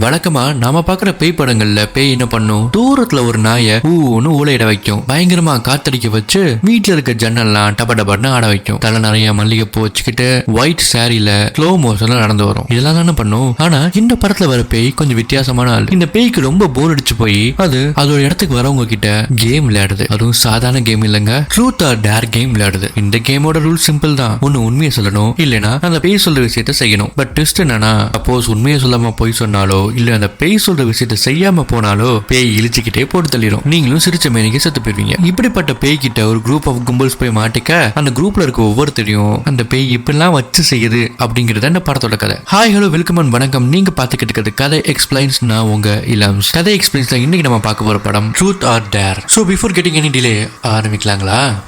வழக்கமா நாம பாக்குற பேய் படங்கள்ல பேய் என்ன பண்ணும், தூரத்துல ஒரு நாயை ஊன்னு ஊழையிட வைக்கும், பயங்கரமா காத்தடிக்க வச்சு வீட்டுல இருக்க ஜன்னல்லாம் டப டபன்னு ஆட வைக்கும், தலை நிறைய மல்லிகைப்பூ வச்சுக்கிட்டு ஒயிட் சாரியில ஸ்லோ மோஷன்ல நடந்து வரும். இதெல்லாம் தானே பண்ணும். ஆனா இந்த படத்துல வர பேய் கொஞ்சம் வித்தியாசமான ஆள். இந்த பேய்க்கு ரொம்ப போர் அடிச்சு போய் அதோட இடத்துக்கு வரவங்க கிட்ட கேம் விளையாடுது. அதுவும் சாதாரண கேம் இல்லைங்க, ட்ரூத் ஆர் டேர் கேம் விளையாடுது. இந்த கேமோட ரூல் சிம்பிள் தான். ஒன்னு உண்மையை சொல்லணும், இல்லைன்னா அந்த பேய் சொல்ற விஷயத்த செய்யணும். பட் ட்விஸ்ட் என்னன்னா, சப்போஸ் உண்மையை சொல்லாம போய் சொன்னாலோ இல்ல அந்த பேய் சொல்ற விஷயத்த செய்யாம போனாலோ பேய் இழிச்சுக்கிட்டே போட்டு தள்ளிடும். நீங்களும் சிரிச்ச மேனிக்கு செத்து போயிருவீங்க. இப்படிப்பட்ட பேய் கிட்ட ஒரு குரூப் ஆஃப் கும்பல்ஸ் போய் மாட்டிக்க அந்த குரூப்ல இருக்க ஒவ்வொருத்தரையும் அந்த பேய் இப்பெல்லாம் வச்சு செய்யுது அப்படிங்கறத இந்த படத்தோட கதை. ஹாய் ஹலோ வெல்கம் அண்ட் வணக்கம். நீங்க பாத்துக்கிட்டு இருக்கிறது கதை எக்ஸ்பிளைன்ஸ். நான் உங்க இளம்ஸ். கதை எக்ஸ்பிளைன்ஸ்ல இன்னைக்கு நம்ம பார்க்க போற படம் truth or dare. So before getting any delay ஆரம்பிக்கலாங்களா?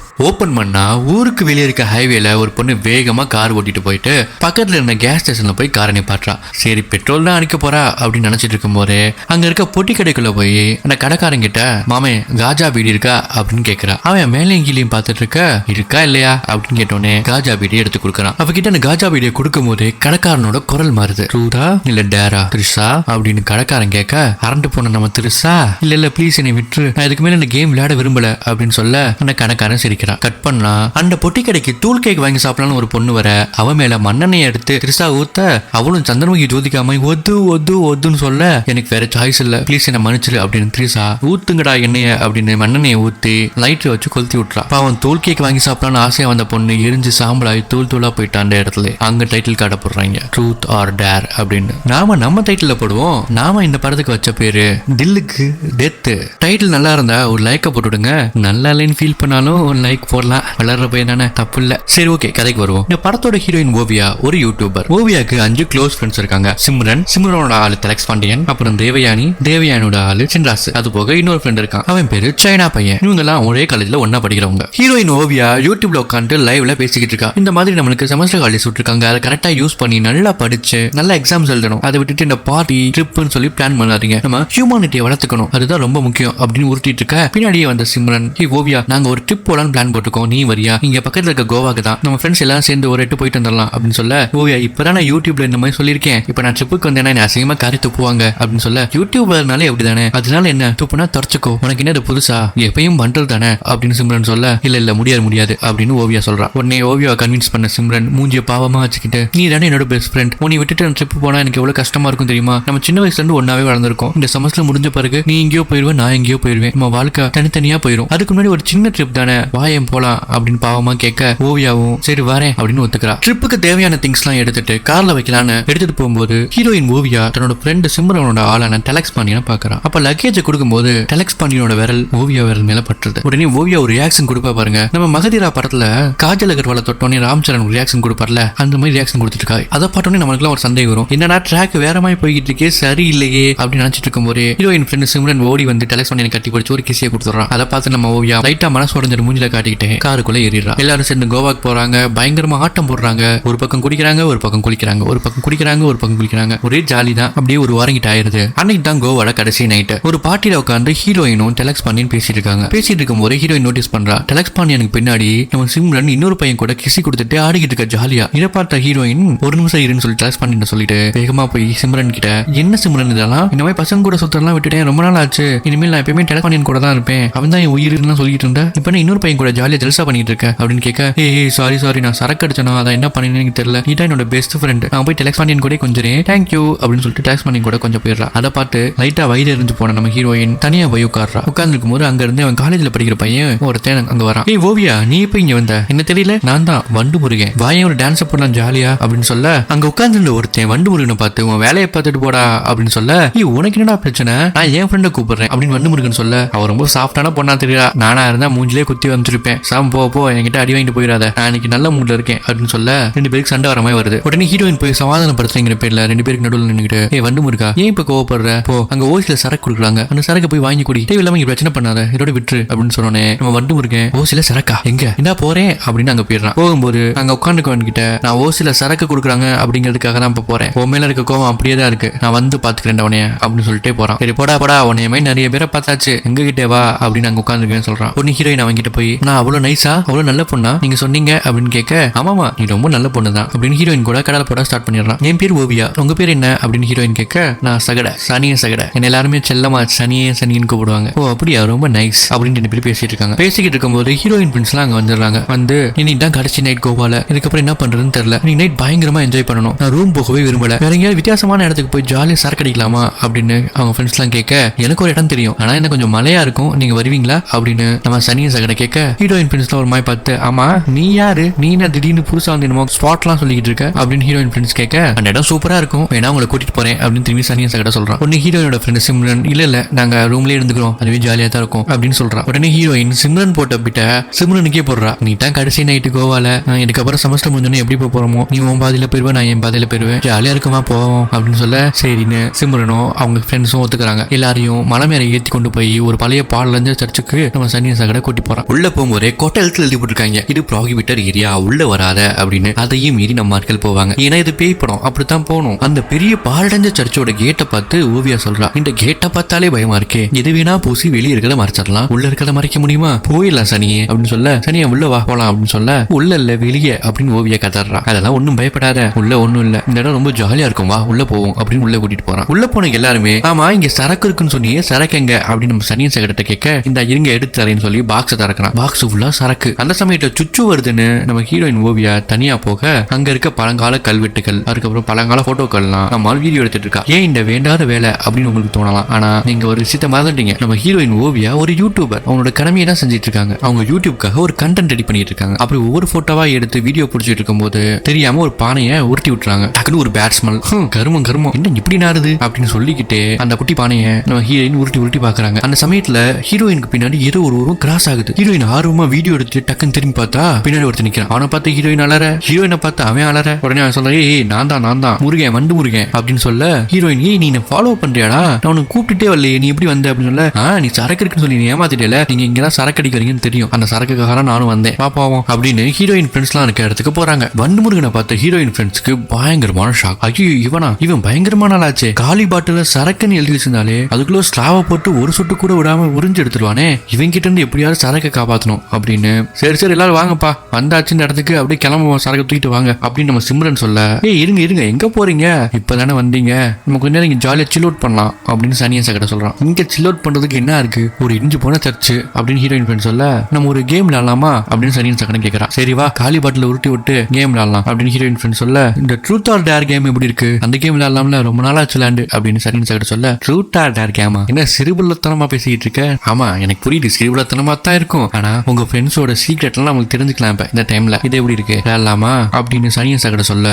ஓபன் பண்ணா ஊருக்கு வெளியே இருக்க ஹைவேல ஒரு பொண்ணு வேகமா கார் ஓட்டிட்டு போயிட்டு பக்கத்துல இருந்த கேஸ் ஸ்டேஷன்ல போய் காரை நிப்பாட்டுறா. சரி பெட்ரோல் தான் அடிக்க போறா அப்படின்னு நினைச்சிட்டு இருக்கும் போது அங்க இருக்க பொட்டி கடைக்குள்ள போய் அந்த கடைக்காரங்கிட்ட, மாமே காஜா பீடி இருக்கா அப்படின்னு கேக்குறா. அவன் மேலையும் கீழையும் பார்த்துட்டு இருக்கா இல்லையா அப்படின்னு கேட்டோன்னே காஜா பீடி எடுத்து கொடுக்குறான். அவகிட்ட அந்த காஜா பீடியை கொடுக்கும் போது கடைக்காரனோட குரல் மாறுது. ட்ரூதா இல்ல டேரா திரிஷா அப்படின்னு கடைக்காரன் கேட்க, அரண்டு போன நம்ம திரிஷா இல்ல ப்ளீஸ் என்னை விட்டுரு, நான் இதுக்கு மேல இந்த கேம் விளையாட விரும்பல அப்படின்னு சொல்ல அந்த கடைக்காரன் சிரிக்க. கட் பண்ணா அந்த பொட்டி கடைக்கு தூள் கேக் வாங்கி சாப்பிடலான்னு ஒரு பொண்ணு வர அவ மேல மண்ணெண்ணெய் எடுத்து திரிசா ஊத்த அவளும் சந்திரமுகி ஜோதிக்காம ஒத்துன்னு சொல்ல, எனக்கு வேற சாய்ஸ் இல்ல ப்ளீஸ் என்ன மன்னிச்சிரு அப்படின்னு திரிசா ஊத்துங்கடா எண்ணெய அப்படின்னு மண்ணெண்ணெயை ஊத்தி லைட்டர் வச்சு கொளுத்தி விட்டுறா. அவன் தூள் கேக் வாங்கி சாப்பிடலான்னு ஆசையா வந்த பொண்ணு எரிஞ்சு சாம்பலாய் தூளா போயிட்டான். அந்த இடத்துல அங்க டைட்டில் காட்ட போடுறாங்க ட்ரூத் ஆர் டேர் அப்படின்னு. நம்ம டைட்டில் போடுவோம். நாம இந்த படத்துக்கு வச்ச பேரு தில்லுக்கு டெத். டைட்டில் நல்லா இருந்தா ஒரு லைக்க போட்டுடுங்க, நல்லா இல்லைன்னு ஃபீல் பண்ணாலும் ஒரு லைக் போடலாம், வளர்ற பையன் தானே, தப்பு இல்ல. சரி ஓகே கதைக்கு வருவோம். இந்த படத்தோட ஹீரோயின் ஓவியா ஒரு யூடியூபர். ஓவியாக்கு 5 க்ளோஸ் ஃப்ரெண்ட்ஸ் இருக்காங்க. சிம்ரனோட ஆளு தெலக்ஸ் பாண்டியன், அப்புறம் தேவயானியோட ஆளு சின்ராஸ், அது போக இன்னொரு ஃப்ரெண்ட் இருக்கான், அவன் பேரு சைனா பையன். இவங்க எல்லாம் ஒரே காலேஜ்ல ஒன்னா படிக்கிறவங்க. ஹீரோயின் ஓவியா யூடியூப்ல உட்காந்து லைவ்ல பேசிக்கிட்டு இருக்கா. இந்த மாதிரி நம்மளுக்கு செமஸ்டர் காலேஜ் விட்டுருக்காங்க, அதை கரெக்டா யூஸ் பண்ணி நல்லா படிச்சு நல்ல எக்ஸாம்ஸ் எழுதணும். அதை விட்டுட்டு இந்த பார்ட்டி ட்ரிப்னு சொல்லி பிளான் பண்ணாதீங்க, நம்ம ஹியூமானிட்டியை வளர்த்துக்கணும், அதுதான் ரொம்ப முக்கியம் அப்படின்னு உருட்டிட்டு இருக்க. பின்னாடியே வந்த சிம்ரன், ஓவியா நாங்க ஒரு ட்ரிப் போலான்னு பிளான் போட்டுக்கோம், நீ வரியா? இங்க பக்கத்துல இருக்க கோவாக்கு தான், நம்ம ஃப்ரெண்ட்ஸ் எல்லாம் சேர்ந்து ஒரு எட்டு போயிட்டு வந்துடலாம் அப்படின்னு சொல்ல, ஓவியா இப்பதான் நான் யூடியூப்ல இந்த மாதிரி சொல்லியிருக்கேன், இப்ப நான் ட்ரிப்புக்கு வந்தேன்னா என்ன அசிங்கமா காரி துப்புவாங்க அப்படின்னு சொல்ல, யூடியூபர்னாலே அப்படிதானே, அதனால என்ன துப்புனா தொடச்சுக்கோ, உனக்கு என்ன புதுசா, எப்பயும் பண்றது தானே அப்படின்னு சிம்ரன் சொல்ல, இல்ல முடியாது அப்படின்னு ஓவியா சொல்றா. உடனே ஓவியாவை கன்வின்ஸ் பண்ண சிம்ரன் மூஞ்சிய பாவமா வச்சுக்கிட்டு, நீ தானே என்னோட பெஸ்ட் ஃப்ரெண்ட், உன்னை விட்டுட்டு ட்ரிப் போனா எனக்கு எவ்வளவு கஷ்டமா இருக்கும் தெரியுமா, நம்ம சின்ன வயசுல இருந்து ஒன்னாவே வளர்ந்துருக்கோம், இந்த செமஸ்டர் முடிஞ்ச பிறகு நீ எங்கேயோ போயிருவேன், நான் எங்கேயோ போயிருவேன், நம்ம வாழ்க்கை தனித்தனியா போயிரும், அதுக்கு முன்னாடி ஒரு சின்ன ட்ரிப் தானே வாயம் போலாம் அப்படின்னு பாவமா கேட்க, ஓவியாவும் சரி வரேன் அப்படின்னு ஒத்துக்கிறா. ட்ரிப்புக்கு தேவையான திங்ஸ் எல்லாம் எடுத்துட்டு கார்ல வைக்கலான்னு எடுத்துட்டு போகும்போது ஹீரோயின் ஓவியா தன்னோட ஃப்ரெண்ட் சிம்ரனோட ஆளான டெலக்ஸ் பாண்டியனை பாக்குறா. அப்ப லக்கேஜ் கொடுக்கும்போது டெலக்ஸ் பாண்டியனோட விரல் ஓவியா விரல் மேல பட்டுறது. உடனே ஓவியா ஒரு ரியாக்ஷன் கொடுப்பா பாருங்க, நம்ம மகதீரா படத்துல காஜல் அகர்வாலை தொட்டோன்னே ராம்சரண் ரியாக்ஷன் கொடுப்பார்ல, அந்த மாதிரி ரியாக்ஷன் கொடுத்துருக்கா. அதை பார்த்தோன்னே நம்மளுக்கு ஒரு சந்தேகம் வரும், என்னடா ட்ராக் வேற மாதிரி போய்கிட்டு இருக்கே, சரி இல்லையே அப்படின்னு நினைச்சிட்டு இருக்கும் போது ஹீரோயின் ஃப்ரெண்ட் சிம்ரன் ஓடி வந்து டெலக்ஸ் பாண்டியனை கட்டி பிடிச்சி ஒரு கிசியை கொடுத்துறான். அதை பார்த்து நம்ம ஓவியா லைட்டா மனசு உடஞ்சிட்டு மூஞ்சில காட்டிக்கிட்டு காருக்குள்ள ஏறிடுறா. எல்லாரும் சேர்ந்து கோவாக்கு போறாங்க, பயங்கரமா ஆட்டம் போடுறாங்க, ஒரு பக்கம் குடிக்கிறாங்க ஒரு பக்கம் குளிக்கிறாங்க, ஒரு பக்கம் குடிக்கிறாங்க ஒரு பக்கம் குளிக்கிறாங்க, ஒரே ஜாலி தான். அப்படியே ஒரு வாரம் கிட்ட ஆயிருது. அன்னைக்கு தான் கோவால கடைசி நைட்டு ஒரு பார்ட்டியில உட்காந்து ஹீரோயினும் டெலக்ஸ் பாண்டியன் பேசிட்டு இருக்காங்க. பேசிட்டு இருக்கும் போது ஹீரோயின் நோட்டீஸ் பண்றா, டெலக்ஸ் பாண்டியனுக்கு பின்னாடி நம்ம சிம்ரன் இன்னொரு பையன் கூட கிசி கொடுத்துட்டு ஆடிக்கிட்டு இருக்க ஜாலியா. இதை பார்த்த ஹீரோயின் ஒரு நிமிஷம் இருன்னு சொல்லி டெலக்ஸ் பாண்டியன் சொல்லிட்டு வேகமா போய் சிம்ரன் கிட்ட, என்ன சிம்ரன் இதெல்லாம், இந்த மாதிரி பசங்க கூட சுத்தலாம் விட்டுட்டேன், ரொம்ப நாள் ஆச்சு, இனிமேல் நான் எப்பயுமே டெலக்ஸ் பாண்டியன் கூட தான் இருப்பேன், அவன் தான் என் உயிர்னு சொல்லிட்டு இருந்தேன், இப்ப இன்னொரு பையன் கூட ஜாலியா ஜெல்சா பண்ணிட்டு இருக்க அப்படின்னு கேட்க, சாரி நான் சரக்கு அடிச்சனா, அதை என்ன பண்ணேன்னு தெரியல, நீ தான் என்னோட பெஸ்ட் ஃப்ரெண்ட், நான் போய் டெலக்ஸ் பாண்டியன் கூட கொஞ்சம் தேங்க்யூ அப்படின்னு சொல்லிட்டு டெலக்ஸ் பாண்டியன் கூட கொஞ்சம் போயிடுறா. அதை பார்த்து லைட்டா வயிறு எரிஞ்சு போன நம்ம ஹீரோயின் தனியா போய் உட்கார்றா. உட்கார்ந்துருக்கும் போது அங்க இருந்து அவன் காலேஜ்ல படிக்கிற பையன் ஒருத்தன் அங்க வரான். ஓவியா நீ இப்ப இங்க வந்த, என்ன தெரியல, நான் தான் வண்டு முருகன், வாயன் ஒரு டான்ஸ் போடலாம் ஜாலியா அப்படின்னு சொல்ல, அங்க உட்கார்ந்து ஒருத்தன் வண்டு முருகனை பார்த்து உன் வேலையை பார்த்துட்டு போடா அப்படின்னு சொல்ல, உனக்கு என்னடா பிரச்சனை, நான் என் ஃப்ரெண்டை கூப்பிடுறேன் அப்படின்னு வண்டு முருகன் சொல்ல, அவர் ரொம்ப சாஃப்டான பொண்ணா தெரியல, நானா இருந்தா மூஞ்சிலே குத்தி வந்துருப்பேன், சாம் போ என்கிட்ட அடி வாங்கிட்டு போயிடாத, நான் இன்னைக்கு நல்ல மூட்ல இருக்கேன் அப்படின்னு சொல்ல, ரெண்டு பேருக்கு சண்டை வர மாதிரி வருது. உடனே ஹீரோயின் போய் சமாதானப்படுத்துறங்கிற பேர்ல ரெண்டு பேருக்கு நடுவில் நின்னுக்கிட்டு, வண்டு முருகா ஏன் இப்ப கோவப்படுற, போ அங்க ஓசில சரக்கு கொடுக்குறாங்க, அந்த சரக்கு போய் வாங்கி குடி, இல்லாம இங்க பிரச்சனை பண்ணாத, இதோட விட்டுரு அப்படின்னு சொன்னோன்னே நம்ம வண்டு முருகன் ஓசில சரக்கா எங்க என்ன போறேன் அப்படின்னு அங்க போயிடுறான். போகும்போது அங்க உட்காந்துக்கு கிட்ட, நான் ஓசில சரக்கு கொடுக்குறாங்க அப்படிங்கிறதுக்காக தான் இப்ப போறேன், உன் மேல இருக்க கோவம் அப்படியே தான் இருக்கு, நான் வந்து பாத்துக்கிறேன் உனைய அப்படின்னு சொல்லிட்டே போறான். சரி போடா உனைய மாதிரி நிறைய பேரை பார்த்தாச்சு, எங்க கிட்டே வா அப்படின்னு அங்க உட்காந்துருக்கேன்னு சொல்றான். ஒரு ஹீரோயின் அவங்க கிட்ட போய், நான் அவ்வளவு நைஸா அவ்வளவு நல்ல பொண்ணா நீங்க சொன்னீங்க அப்படின்னு கேட்க, ஆமாமா நீ ரொம்ப நல்ல பொண்ணு தான் அப்படின்னு ஹீரோயின் கூட கடலை போட ஸ்டார்ட் பண்ணிடுறான். என் பேர் ஓவியா, உங்க பேர் என்ன அப்படின்னு ஹீரோயின் கேட்க, நான் சகட, சனிய சகட, என்ன எல்லாருமே செல்லமா சனியே சனின்னு கூப்பிடுவாங்க. ஓ அப்படியா, ரொம்ப நைஸ் அப்படின்னு 2 பேரும் பேசிட்டு இருக்காங்க. பேசிக்கிட்டு இருக்கும்போது ஹீரோயின் ஃப்ரெண்ட்ஸ் எல்லாம் அங்க வந்துடுறாங்க. வந்து இன்னைக்கு தான் கடைசி நைட் கோவால, இதுக்கப்புறம் என்ன பண்றதுன்னு தெரியல, நீ நைட் பயங்கரமா என்ஜாய் பண்ணணும், நான் ரூம் போகவே விரும்பல, வேற எங்கேயாவது வித்தியாசமான இடத்துக்கு போய் ஜாலியா சரக்கு அடிக்கலாமா அப்படின்னு அவங்க ஃப்ரெண்ட்ஸ் எல்லாம் கேட்க, எனக்கு ஒரு இடம் தெரியும், ஆனா என்ன கொஞ்சம் மழையா இருக்கும், நீங்க வருவீங்களா அப்படின்னு நம்ம சனிய சகட கேட்க, ஹீரோயின் ஃப்ரெண்ட்ஸ்ல ஒரு மாதிரி பார்த்து, ஆமா நீ யாரு, நீ என்ன திடீர்னு புதுசா வந்து என்னமோ ஸ்பாட்லாம் சொல்லிக்கிட்டு இருக்க அப்படின்னு ஹீரோயின் ஃப்ரெண்ட்ஸ் கேட்க, அந்த இடம் சூப்பரா இருக்கும், வேணா உங்களை கூட்டிட்டு போறேன் அப்படின்னு திரும்பி சனிய சகட சொல்றான். உடனே ஹீரோயினோட ஃப்ரெண்ட் சிம்ரன், இல்ல நாங்க ரூம்லயே இருந்துக்கிறோம், அதுவே ஜாலியா தான் இருக்கும் அப்படின்னு சொல்றா. உடனே ஹீரோயின் சிம்ரன் போட்ட பிட்ட சிம்ரனுக்கே போடுறா, நீ தான் கடைசி நைட்டு கோவால, நான் இதுக்கப்புறம் செமஸ்டர் முடிஞ்சோன்னு எப்படி போறோமோ, நீ உன் பாதையில போயிருவேன், நான் என் பாதையில போயிருவேன், ஜாலியா இருக்குமா போவோம் அப்படின்னு சொல்ல, சரின்னு சிம்ரனும் அவங்க ஃப்ரெண்ட்ஸும் ஒத்துக்கிறாங்க. எல்லாரையும் மலை மேல ஏற்றி கொண்டு போய் ஒரு பழைய பாடலஞ்ச சர்ச்சுக்கு நம்ம சனிய சகட கூட்டி போறான். உள்ள போகும்போதே கொட்டை எழுத்துல எழுதி போட்டிருக்காங்க, இது ப்ராஹிபிட்டட் ஏரியா, உள்ள வராத அப்படின்னு. அதையும் மீறி நம்ம ஆட்கள் போவாங்க, ஏன்னா இது பேய் படம், அப்படித்தான் போகணும். அந்த பெரிய பாலடைஞ்ச சர்ச்சோட கேட்டை பார்த்து ஓவியா சொல்றா, இந்த கேட்டை பார்த்தாலே பயமா இருக்கே, எது வேணா பூசி வெளியே இருக்கிறத மறைச்சிடலாம், உள்ள இருக்கிறத மறைக்க முடியுமா, போயிடலாம் சனியே அப்படின்னு சொல்ல, சனியா உள்ள வா போலாம் அப்படின்னு சொல்ல, உள்ள இல்ல வெளியே அப்படின்னு ஓவியா கதறா. அதெல்லாம் ஒன்னும் பயப்படாத, உள்ள ஒண்ணும் இல்ல, இந்த இடம் ரொம்ப ஜாலியா இருக்கும், வா உள்ள போவோம் அப்படின்னு உள்ள கூட்டிட்டு போறான். உள்ள போன எல்லாருமே, ஆமா இங்க சரக்கு இருக்குன்னு சொன்னியே, சரக்கு எங்க அப்படின்னு நம்ம சனியன் சகட்ட கேட்க, இந்த இருங்க எடுத்து தரேன்னு சொல்லி பாக்ஸ் திறக்கிறான். பாக்ஸ் ஃபுல்லா சரக்கு. அந்த சமயத்துல சுச்சு வருதுன்னு நம்ம ஹீரோயின் ஓவியா தனியா போக, அங்க இருக்க பழங்கால கல்வெட்டுகள், அதுக்கப்புறம் பழங்கால போட்டோக்கள்லாம் நம்ம வீடியோ எடுத்துட்டு இருக்கா. ஏன் இந்த வேண்டாத வேலை அப்படின்னு உங்களுக்கு தோணலாம், ஆனா நீங்க ஒரு விஷயத்தை மறந்துட்டீங்க, நம்ம ஹீரோயின் ஓவியா ஒரு யூடியூபர், அவங்களோட கடமையை தான் செஞ்சிட்டு இருக்காங்க. அவங்க யூடியூப்காக ஒரு கண்டென்ட் ரெடி பண்ணிட்டு இருக்காங்க. அப்படி ஒவ்வொரு போட்டோவா எடுத்து வீடியோ பிடிச்சிட்டு இருக்கும் போது தெரியாம ஒரு பானையை உருட்டி விட்டுறாங்க. டக்குனு ஒரு பேட் ஸ்மெல், கருமம் கருமம் என்ன இப்படி நாருது அப்படின்னு சொல்லிக்கிட்டு அந்த குட்டி பானையை நம்ம ஹீரோயின் உருட்டி உருட்டி பாக்குறாங்க. அந்த சமயத்துல ஹீரோயினுக்கு பின்னாடி ஏதோ ஒரு உருவம் கிராஸ் ஆகுது. ஹீரோயின் ஆர்வமா வீடியோ எடுத்து டக்குன்னு திரும்பி பார்த்தா பின்னாடி ஒருத்தர் நிக்கிறான். அவனை பார்த்து ஹீரோயின் அலற, ஹீரோயினை பார்த்து அவன் அலற. உடனே அவன் சொல்ற, ஏய் நான் தான் முருகன், வண்டு முருகன் அப்படின்னு சொல்ல, ஹீரோயின் ஏய் நீ ஃபாலோ பண்றியாடா, நான் உனக்கு கூப்பிட்டுட்டே வரலையே, நீ எப்படி வந்த அப்படின்னு சொல்ல, நீ சரக்கு இருக்குன்னு சொல்லி நீ ஏமாத்திட்டேல, நீங்க இங்கதான் சரக்கு அடிக்கிறீங்கன்னு தெரியும், அந்த சரக்குக்காக நானும் வந்தேன், பாப்பாவும் அப்படின்னு ஹீரோயின் ஃப்ரெண்ட்ஸ் எல்லாம் இருக்க இடத்துக்கு போறாங்க. வண்டு முருகனை பார்த்த ஹீரோயின் ஃப்ரெண்ட்ஸ்க்கு பயங்கரமான ஷாக். ஐயோ இவன் பயங்கரமான ஆளாச்சே, காலி பாட்டில சரக்குன்னு எழுதி வச்சிருந்தாலே அதுக்குள்ள ஸ்ட்ராவை போட்டு ஒரு சொட்டு கூட விடாம உறிஞ்சு எடுத்துருவானே, இவன் கிட்ட இருந்து எப்படியாவது சரக்கை காப்பாற்றணும் அப்படின்னு. சரி எல்லாரும் வாங்கப்பா, வந்தாச்சு இந்த இடத்துக்கு, அப்படியே கிளம்ப சரக்கு தூக்கிட்டு வாங்க அப்படின்னு நம்ம சிம்ரன் சொல்ல, ஏய் இருங்க எங்க போறீங்க, இப்பதானே வந்தீங்க, நம்ம கொஞ்ச நேரம் இங்க ஜாலியா சில் அவுட் பண்ணலாம் அப்படின்னு சனியா சகட சொல்றான். இங்க சில் அவுட் பண்றதுக்கு என்ன இருக்கு, ஒரு இடிஞ்சு போன சர்ச்சு அப்படின்னு ஹீரோயின் ஃப்ரெண்ட் சொல்ல, நம்ம ஒரு கேம் விளையாடலாமா அப்படின்னு சனியன் சகட கேட்கறான். சரி வா காலி பாட்டில உருட்டி விட்டு கேம் விளையாடலாம் அப்படின்னு ஹீரோயின் ஃப்ரெண்ட் சொல்ல, இந்த ட்ரூத் ஆர் டேர் கேம் எப்படி இருக்கு, அந்த கேம் விளையாடலாம்ல, ரொம்ப நாளாச்சு விளையாண்டு அப்படின்னு சனியன் சகட சொல்ல, ட்ரூத் ஆர் டேர் கேமா, என்ன சிறுபுள்ளத்தனமா பேசிக்கிட்டு இருக்க, ஆமா எனக்கு புரியுது சிறுபுள்ளத்தனமா தான் இருக்கும், ஆனா உங்க ஃப்ரெண்ட்ஸோட சீக்ரெட்லாம் நமக்கு தெரிஞ்சுக்கலாம் இப்ப இந்த டைம்ல, இது எப்படி இருக்கு விளையாடலாமா அப்படின்னு சனியன் சகட சொல்ல,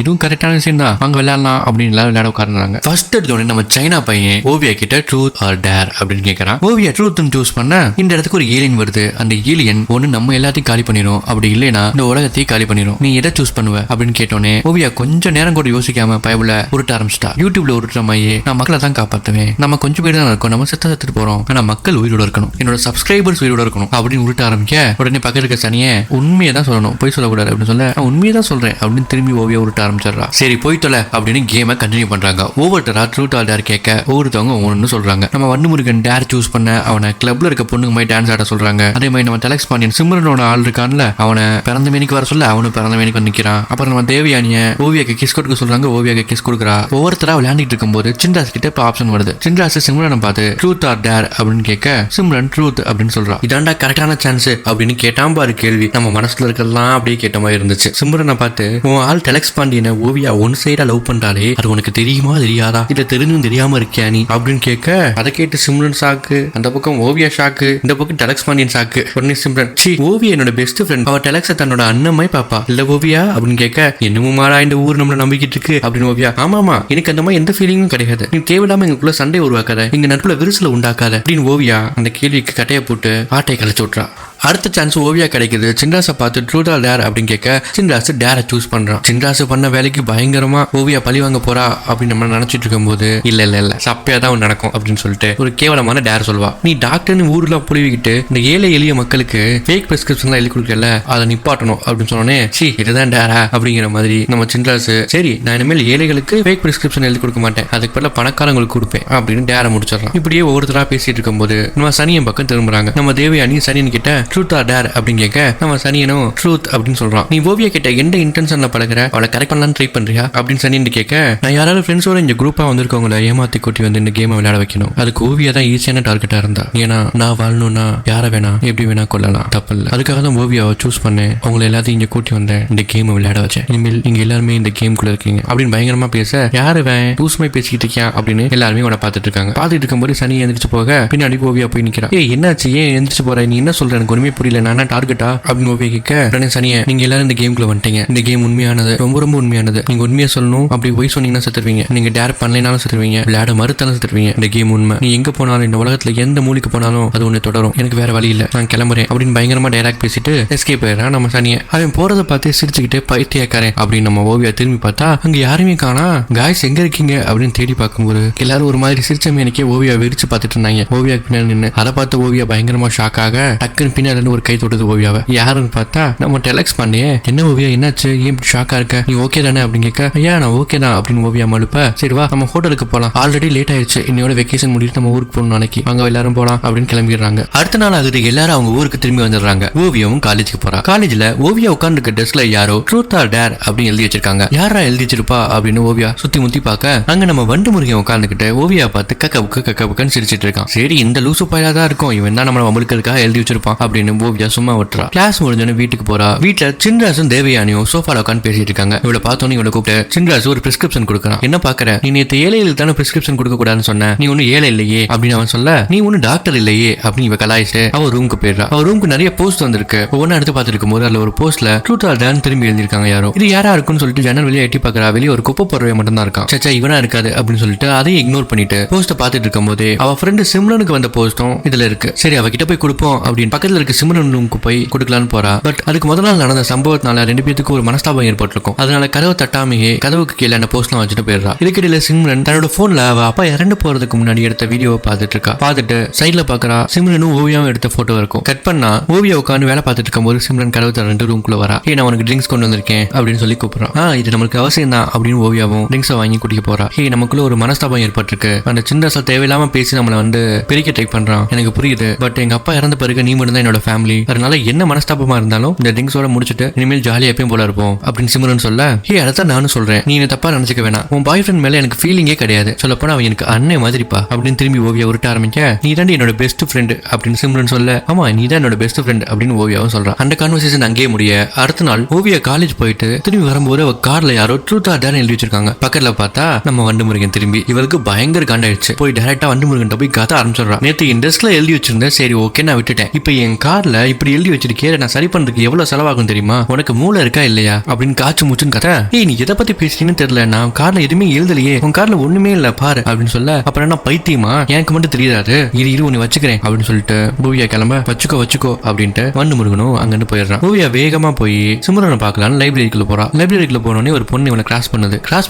இதுவும் கரெக்டான விஷயம் தான், அங்க விளையாடலாம் அப்படின்னு எல்லாரும் விளையாட உட்கார்ந்தாங்க. ஃபர்ஸ்ட் எடுத்தோடனே நம்ம சைனா பையன் ஓவியா கிட்ட ட்ரூத் ஆர் டேர் அப்படின்னு கேட்கறான். ஓவியா ட்ரூத்னு சூஸ் பண்ண இந்த இடத்துக்கு ஒரு ஏலியன் வருது, அந்த ஏலியன் ஒண்ணு நம்ம எல்லாத்தையும் காலி பண்ணிரும், அப்படி இல்லைன்னா இந்த உலகத்தையும் காலி பண்ணிரும், நீ எதை சூஸ் பண்ணுவ அப்படின்னு கேட்டோன்னே ஓவியா கொஞ்சம் நேரம் கூட யோசிக்காம பயபுல உருட்ட ஆரம்பிச்சிட்டா. யூடியூப்ல உருட்டுற மாதிரியே, நான் மக்களை தான் காப்பாத்துவேன், நம்ம கொஞ்சம் பேர் தான் இருக்கோம், நம்ம செத்துட்டு போறோம், ஆனா மக்கள் உயிரோட இருக்கணும், என்னோட சப்ஸ்கிரைபர்ஸ் உயிரோட இருக்கணும் அப்படின்னு உருட்ட ஆரம்பிக்க, உடனே பக்கத்துல இருக்க சனியை உண்மையை தான் சொல்லணும், போய் சொல்லக்கூடாது அப்படின்னு சொல்ல, உண்மையை தான் சொல்றேன் அப்படின்னு திரும்பி ஓவியா உருட்ட ஆரம்பிச்சிடறா. சரி போய் தொலை அப்படின்னு கேமை கண்டினியூ பண்றாங்க. ஒவ்வொருத்தரா ட்ரூத் ஆர் டேர் கேட்க ஒவ்வொருத்தவங்க ஒவ்வொன்னு சொல்றாங்க. நம்ம வண்டு முருகன் டேர் சூஸ் பண்ண அவனை கிளப்ல இருக்க பொண்ணுங்க மாதிரி டான்ஸ் ஆட சொல்றாங்க. அதே மாதிரி நம்ம டெலக்ஸ் பாண்டியன் சிம்ரனோட ஆள் இருக்கான்ல, அவனை பிறந்த மேனிக்கு வர சொல்ல அவனு பிறந்த மேனிக்கு வந்து நிக்கிறான். அப்புறம் நம்ம தேவியானிய ஓவியாக்கு கிஸ் கொடுக்க சொல்றாங்க, ஓவியாக்கு கிஸ் கொடுக்குறா. ஒவ்வொருத்தரா விளையாண்டிட்டு இருக்கும்போது சின்ராஸ் கிட்ட இப்ப ஆப்ஷன் வருது. சின்ராஸ் சிம்ரனை பார்த்து ட்ரூத் ஆர் டேர் அப்படின்னு கேட்க சிம்ரன் ட்ரூத் அப்படின்னு சொல்றா. இதாண்டா கரெக்டான சான்ஸ் அப்படின்னு கேட்டான் பாரு கேள்வி. நம்ம மனசுல இருக்கலாம் அப்படியே கேட்ட மாதிரி இருந்துச்சு. சிம்ரனை பார்த்து, உன் ஆள் டெலக்ஸ் பாண்டியனை ஓவியா ஒன் சைடா லவ் பண்றாளே, அது உனக்கு தெரியுமா தெரியாதா, இல்ல தெரிஞ்சும் தெரியாம இருக்கியா நீ அப்படின்னு கேட்க, அதை கேட்டு சிம்ரன் ஷாக்கு, அந்த பக்கம் ஓவியா ஷாக்கு, இந்த பக்கம் டெலக்ஸ் பாண்டியன் ஷாக்கு. உடனே சிம்ரன், சி ஓவியா என்னோட பெஸ்ட் ஃப்ரெண்ட், அவ டெலக்ஸ தன்னோட அண்ணமாய் பாப்பா இல்ல ஓவியா அப்படின்னு கேட்க, என்னமோ மாறா இந்த ஊர் நம்மள நம்பிக்கிட்டு இருக்கு அப்படின்னு ஓவியா, ஆமாமா எனக்கு அந்த மாதிரி எந்த ஃபீலிங்கும் கிடையாது, நீ தேவையில்லாம எங்களுக்குள்ள சண்டை உருவாக்காத, எங்க நட்புல விரிசல உண்டாக்காத அப்படின்னு ஓவியா அந்த கேள்விக்கு கட்டையை போட்டு ஆட்டையை கழிச்சு விட்றா. அடுத்த சான்ஸ் ஓவியா கிடைக்குது. சின்ராஸை பார்த்து ட்ரூத் ஆர் டேர் அப்படின்னு கேட்க சின்ராஸ் டேரை சூஸ் பண்றான். சின்ராஸ் பண்ண வேலைக்கு பயங்கரமா ஓவியா பழி வாங்க போறா அப்படின்னு நம்ம நினைச்சிட்டு இருக்கும் போது, இல்ல சப்பையா தான் நடக்கும் அப்படின்னு சொல்லிட்டு ஒரு கேவலமான டேர் சொல்வா. நீ டாக்டர்னு ஊர்ல புழுவிக்கிட்டு இந்த ஏழை எளிய மக்களுக்கு ஃபேக் பிரிஸ்கிரிப்ஷன்லாம் எழுதி கொடுக்கல, அதை நிப்பாட்டணும் அப்படின்னு சொன்னோன்னே, சி இதுதான் டேரா அப்படிங்கிற மாதிரி நம்ம சின்ராஸ், சரி நான் இனிமேல் ஏழைகளுக்கு ஃபேக் பிரிஸ்கிரிப்ஷன் எழுதி கொடுக்க மாட்டேன், அதுக்கு பதிலாக பணக்காரங்களுக்கு கொடுப்பேன் அப்படின்னு டேரை முடிச்சிடறான். இப்படியே ஒவ்வொருத்தரா பேசிட்டு இருக்கும்போது நம்ம சனியன் பக்கம் திரும்புறாங்க. நம்ம தேவயானி சனியன் கிட்ட ட்ரூத் ஆர் டேர் அப்படின்னு கேட்க நம்ம சனியனும் ட்ரூத் அப்படின்னு சொல்றான். நீ ஓவியா கிட்ட எந்த இன்டென்ஷன்ல பழகுற, அவளை கரெக்ட் பண்ணலாம் ட்ரை பண்றியா அப்படின்னு சனியன் கேட்க, நான் யாராவது ஃப்ரெண்ட்ஸோட இந்த குரூப்பா வந்திருக்கவங்கள ஏமாத்தி கூட்டி வந்து இந்த கேமை விளையாட வைக்கணும். அதுக்கு ஓவியா தான் ஈஸியான டார்கெட்டா இருந்தா. ஏன்னா நான் வாழணும்னா யாரை வேணா எப்படி வேணா கொள்ளலாம், தப்பு இல்லை. அதுக்காக தான் ஓவியாவை சூஸ் பண்ணேன். அவங்களை எல்லாத்தையும் இங்க கூட்டி வந்தேன், இந்த கேமை விளையாட வச்சேன். இனிமேல் நீங்க எல்லாருமே இந்த கேம் குள்ள இருக்கீங்க அப்படின்னு பயங்கரமா பேச, யாரு தூசுமை பேசிக்கிட்டு இருக்கியா அப்படின்னு எல்லாருமே அவனை பார்த்துட்டு இருக்காங்க. பார்த்துட்டு இருக்கும்போது சனி எந்திரிச்சு போக பின்னாடி ஓவியா போய் நிக்கிறா. என்னாச்சு, ஏன் எந்திரிச்சு போற, நீ என்ன சொல்ற, எனக்கு ஒண்ணுமே புரியல, நான் டார்கெட்டா அப்படின்னு ஓவியா கேட்க, உடனே சனியை, நீங்க எல்லாரும் இந்த கேம்குள்ள வந்துட்டீங்க, இந்த கேம் உண்மையானது, ரொம்ப ரொம்ப உண்மையானது, நீங்க உண்மையா சொல்லணும், அப்படி போய் சொன்னீங்கன்னா செத்துருவீங்க, நீங்க டேர் பண்ணலைனாலும் செத்துருவீங்க, விளையாட மறுத்தாலும் செத்துருவீங்க, இந்த கேம் உண்மை, நீ எங்க போனாலும் இந்த உலகத்துல எந்த மூலிக்கு போனாலும் அது ஒண்ணு தொடரும், எனக்கு வேற வழி இல்ல, நான் கிளம்புறேன் அப்படின்னு பயங்கரமா டைரக்ட் பேசிட்டு எஸ்கேப் ஆயிடுறான் நம்ம சனியை. அவன் போறதை பார்த்து சிரிச்சுக்கிட்டு பைத்தியக்காரன் அப்படின்னு நம்ம ஓவியா திரும்பி பார்த்தா அங்க யாருமே காணா. காய்ஸ் எங்க இருக்கீங்க அப்படின்னு தேடி பார்க்கும்போது எல்லாரும் ஒரு மாதிரி சிரிச்சமே எனக்கே ஓவியா விரிச்சு பார்த்துட்டு இருந்தாங்க. ஓவியா பின்னாடி நின்று அதை பார்த்து ஓவியா பயங்கரமா ஷாக் ஆக டக்குன்னு பின்னாடி ஒரு கை தொடுது ஓவியாவை. யாருன்னு பார்த்தா நம்ம டெலக்ஸ் பண்ணியே. என்ன ஓவியா என்னாச்சு, ஏன் ஷாக்கா இருக்க, நீ ஓகே தானே அப்படின்னு கேட்க, ஐயா நான் ஓகே தான் அப்படின்னு ஓவியா மழுப்ப, சரி வா நம்ம ஹோட்டலுக்கு போலாம், ஆல்ரெடி லேட் ஆயிடுச்சு, இன்னையோட வெக்கேஷன் முடிட்டு நம்ம ஊருக்கு போகணும், நாளைக்கு அங்க எல்லாரும் போலாம் அப்படின்னு கிளம்பிடுறாங்க. அடுத்த நாள் ஆகுது, எல்லாரும் அவங்க ஊருக்கு திரும்பி வந்துடுறாங்க. ஓவியாவும் காலேஜுக்கு போறா. காலேஜ்ல ஓவியா உட்கார்ந்துருக்க டெஸ்க்ல யாரோ ட்ரூத் ஆர் டேர் அப்படின்னு எழுதி வச்சிருக்காங்க. யாரா எழுதி வச்சிருப்பா அப்படின்னு ஓவியா சுத்தி முத்தி பார்க்க அங்க நம்ம வண்டு முருகன் உட்கார்ந்துகிட்டு ஓவியா பார்த்து கக்கபுக்கு சிரிச்சிட்டு இருக்கான். சரி இந்த லூசு பையலா தான் இருக்கும், இவன் தான் நம்ம வம்பளுக்கிறதுக்காக எழுதி வச்சிருப்பான் அப்படின்னு ஓவியா சும்மா விட்டுறா. கிளாஸ் முடிஞ்சோன்னு வீட்டுக்கு போறா. வீட்டுல சின்ராசும் தேவயானியும் சோஃபால உட்காந்து பேசிட்டு இருக்காங்க. இவளை பார்த்தோன்னு இவளை கூப்பிட்டு சின்ராசு ஒரு பிரிஸ்கிரிப்ஷன் கொடுக்கறான். என்ன பாக்குற, நீ நேற்று ஏழைகளுக்கு தானே பிரிஸ்கிரிப்ஷன் கொடுக்க கூடாதுன்னு சொன்ன, நீ ஒன்னும் ஏழை இல்லையே அப்படின்னு அவன் சொல்ல, நீ ஒன்னும் டாக்டர் இல்லையே அப்படின்னு இவ கலாயிச்சு அவ ரூமுக்கு போயிடுறா. அவ ரூமுக்கு நிறைய போஸ்ட் வந்திருக்கு. ஒவ்வொன்னு எடுத்து பார்த்துட்டு இருக்கும்போது அதுல ஒரு போஸ்ட்ல ட்ரூத் ஆர் டேர் திரும்பி எழுதிருக்காங்க. யாரோ இது யாரா இருக்குன்னு சொல்லிட்டு ஜன்னல் வெளியே எட்டி பாக்குறா. வெளியே ஒரு குப்பை பறவை மட்டும் தான் இருக்கான். சச்சா இவனா இருக்காது அப்படின்னு சொல்லிட்டு அதையும் இக்னோர் பண்ணிட்டு போஸ்ட பார்த்துட்டு இருக்கும் போது அவ ஃப்ரெண்டு சிம்ரனுக்கு வந்த போஸ்டும் இதுல இருக்கு. சரி அவகிட்ட போய் கொடுப்போம் அப்படின்னு பக்கத்துல இருக்க சிம்ரன் ரூமுக்கு போய் கொடுக்கலான்னு போறா. பட் அதுக்கு முதல் நாள் நடந்த சம்பவத்தினால ரெண்டு பேருக்கு ஒரு மனஸ்தாபம் ஏற்பட்டிருக்கும். அதனால கதவை தட்டாமையே கதவுக்கு கீழே அந்த போஸ்ட்லாம் வச்சுட்டு போயிடுறா. இதுக்கிடையில சிம்ரன் தன்னோட போன்ல அவ அப்பா இறந்து போறதுக்கு முன்னாடி எடுத்த வீடியோவை பார்த்துட்டு இருக்கா. பார்த்துட்டு சைட்ல பாக்குறா சிம்ரனும் ஓவியாவும் எடுத்த போட்டோ இருக்கும். கட் பண்ணா ஓவியா உட்காந்து வேலை பார்த்துட்டு இருக்கும்போது சிம்ரன் கதவு திறந்து ரூம்குள்ள வரா. நான் உனக்கு ட்ரிங்க்ஸ் கொண்டு வந்திருக்கேன் அப்படின்னு சொல்லி கூப்பிடுறான். இது நமக்கு அவசியம் தான் அப்படின்னு ஓவியாவும் ட்ரிங்க்ஸை வாங்கி குடிக்க போறா. நமக்குள்ள ஒரு மனஸ்தாபம் ஏற்பட்டிருக்கு, அந்த சின்ன தேவையில்லாம பேசி நம்மள வந்து பிரிக்க ட்ரை பண்றான், எனக்கு புரியுது, பட் எங்க அப்பா இறந்த பிறகு நீ மட்டும் தான் என்னோட ஃபேமிலி, அதனால என்ன மனஸ்தாபமா இருந்தாலும் இந்த ட்ரிங்க்ஸோட முடிச்சுட்டு இனிமேல் ஜாலியா எப்பயும் போல இருப்போம் அப்படின்னு சிம்ரன் சொல்ல, அதான் நானும் சொல்றேன், நீ என்ன தப்பா நினைச்சுக்க வேணாம், உன் பாய் ஃப்ரெண்ட் மேல எனக்கு ஃபீலிங்கே கிடையாது, சொல்ல போனா அவன் எனக்கு அண்ணன் மாதிரிப்பா அப்படின்னு திரும்பி ஓவியா உருட்ட ஆரம்பிக்க, நீ தான் என்னோட பெஸ்ட் ஃப்ரெண்ட் அப்படின்னு சிம்ரன் சொல்ல, ஆமா நீ தான் என்னோட பெஸ்ட் ஃப்ரெண்ட் அப்படின்னு ஓவியாவும் சொல்றான். அந்த கான்வர்சேஷன் அங்கேயே முடிய அடுத்த நாள் ஓவியா காலேஜ் போயிட்டு திரும்பி வரும்போது அவ கார்ல யாரோ ட்ரூத் ஆர் டேர் எழுதி வச்சிருக்காங்க. பக்கத்துல பார்த்தா நம்ம வண்டு முருகன் திரும்பி இவருக்கு பயங்கர காண்டாயிடுச்சு. போய் டைரக்டா வண்டு முருகன் போய் கத்த ஆரம்பிச்சிடறான். நேத்து என் டெஸ்க்ல எழுதி வச்சிருந்தேன், சரி ஓகே நான் விட்டுட்டேன், இப்ப என் கார்ல இப்படி எழுதி வச்சிருக்கே, நான் சரி பண்றதுக்கு எவ்வளவு செலவாகும் தெரியுமா, உனக்கு மூளை இருக்கா இல்லையா அப்படின்னு காய்ச்சி மூச்சுன்னு கத்த, நீ எதை பத்தி பேசுறீன்னு தெரியல, நான் கார்ல எதுவுமே எழுதலையே, உன் கார்ல ஒண்ணுமே இல்ல பாரு அப்படின்னு சொல்ல, அப்புறம் என்ன பைத்தியமா, எனக்கு மட்டும் தெரியாது, இரு உன்னை வச்சுக்கிறேன் அப்படின்னு சொல்லிட்டு ஓவியா கிளம்ப வச்சுக்கோ அப்படின்ட்டு வண்டு முருகனும் அங்கிருந்து போயிடுறான். ஓவியா வேகமா போய் சிம்ரனை பார்க்கலான்னு லைப்ரரிக்குள்ள போறா. லைப்ரரிக்குள்ள போனோடனே ஒரு பொண்ணு இவனை கிராஸ்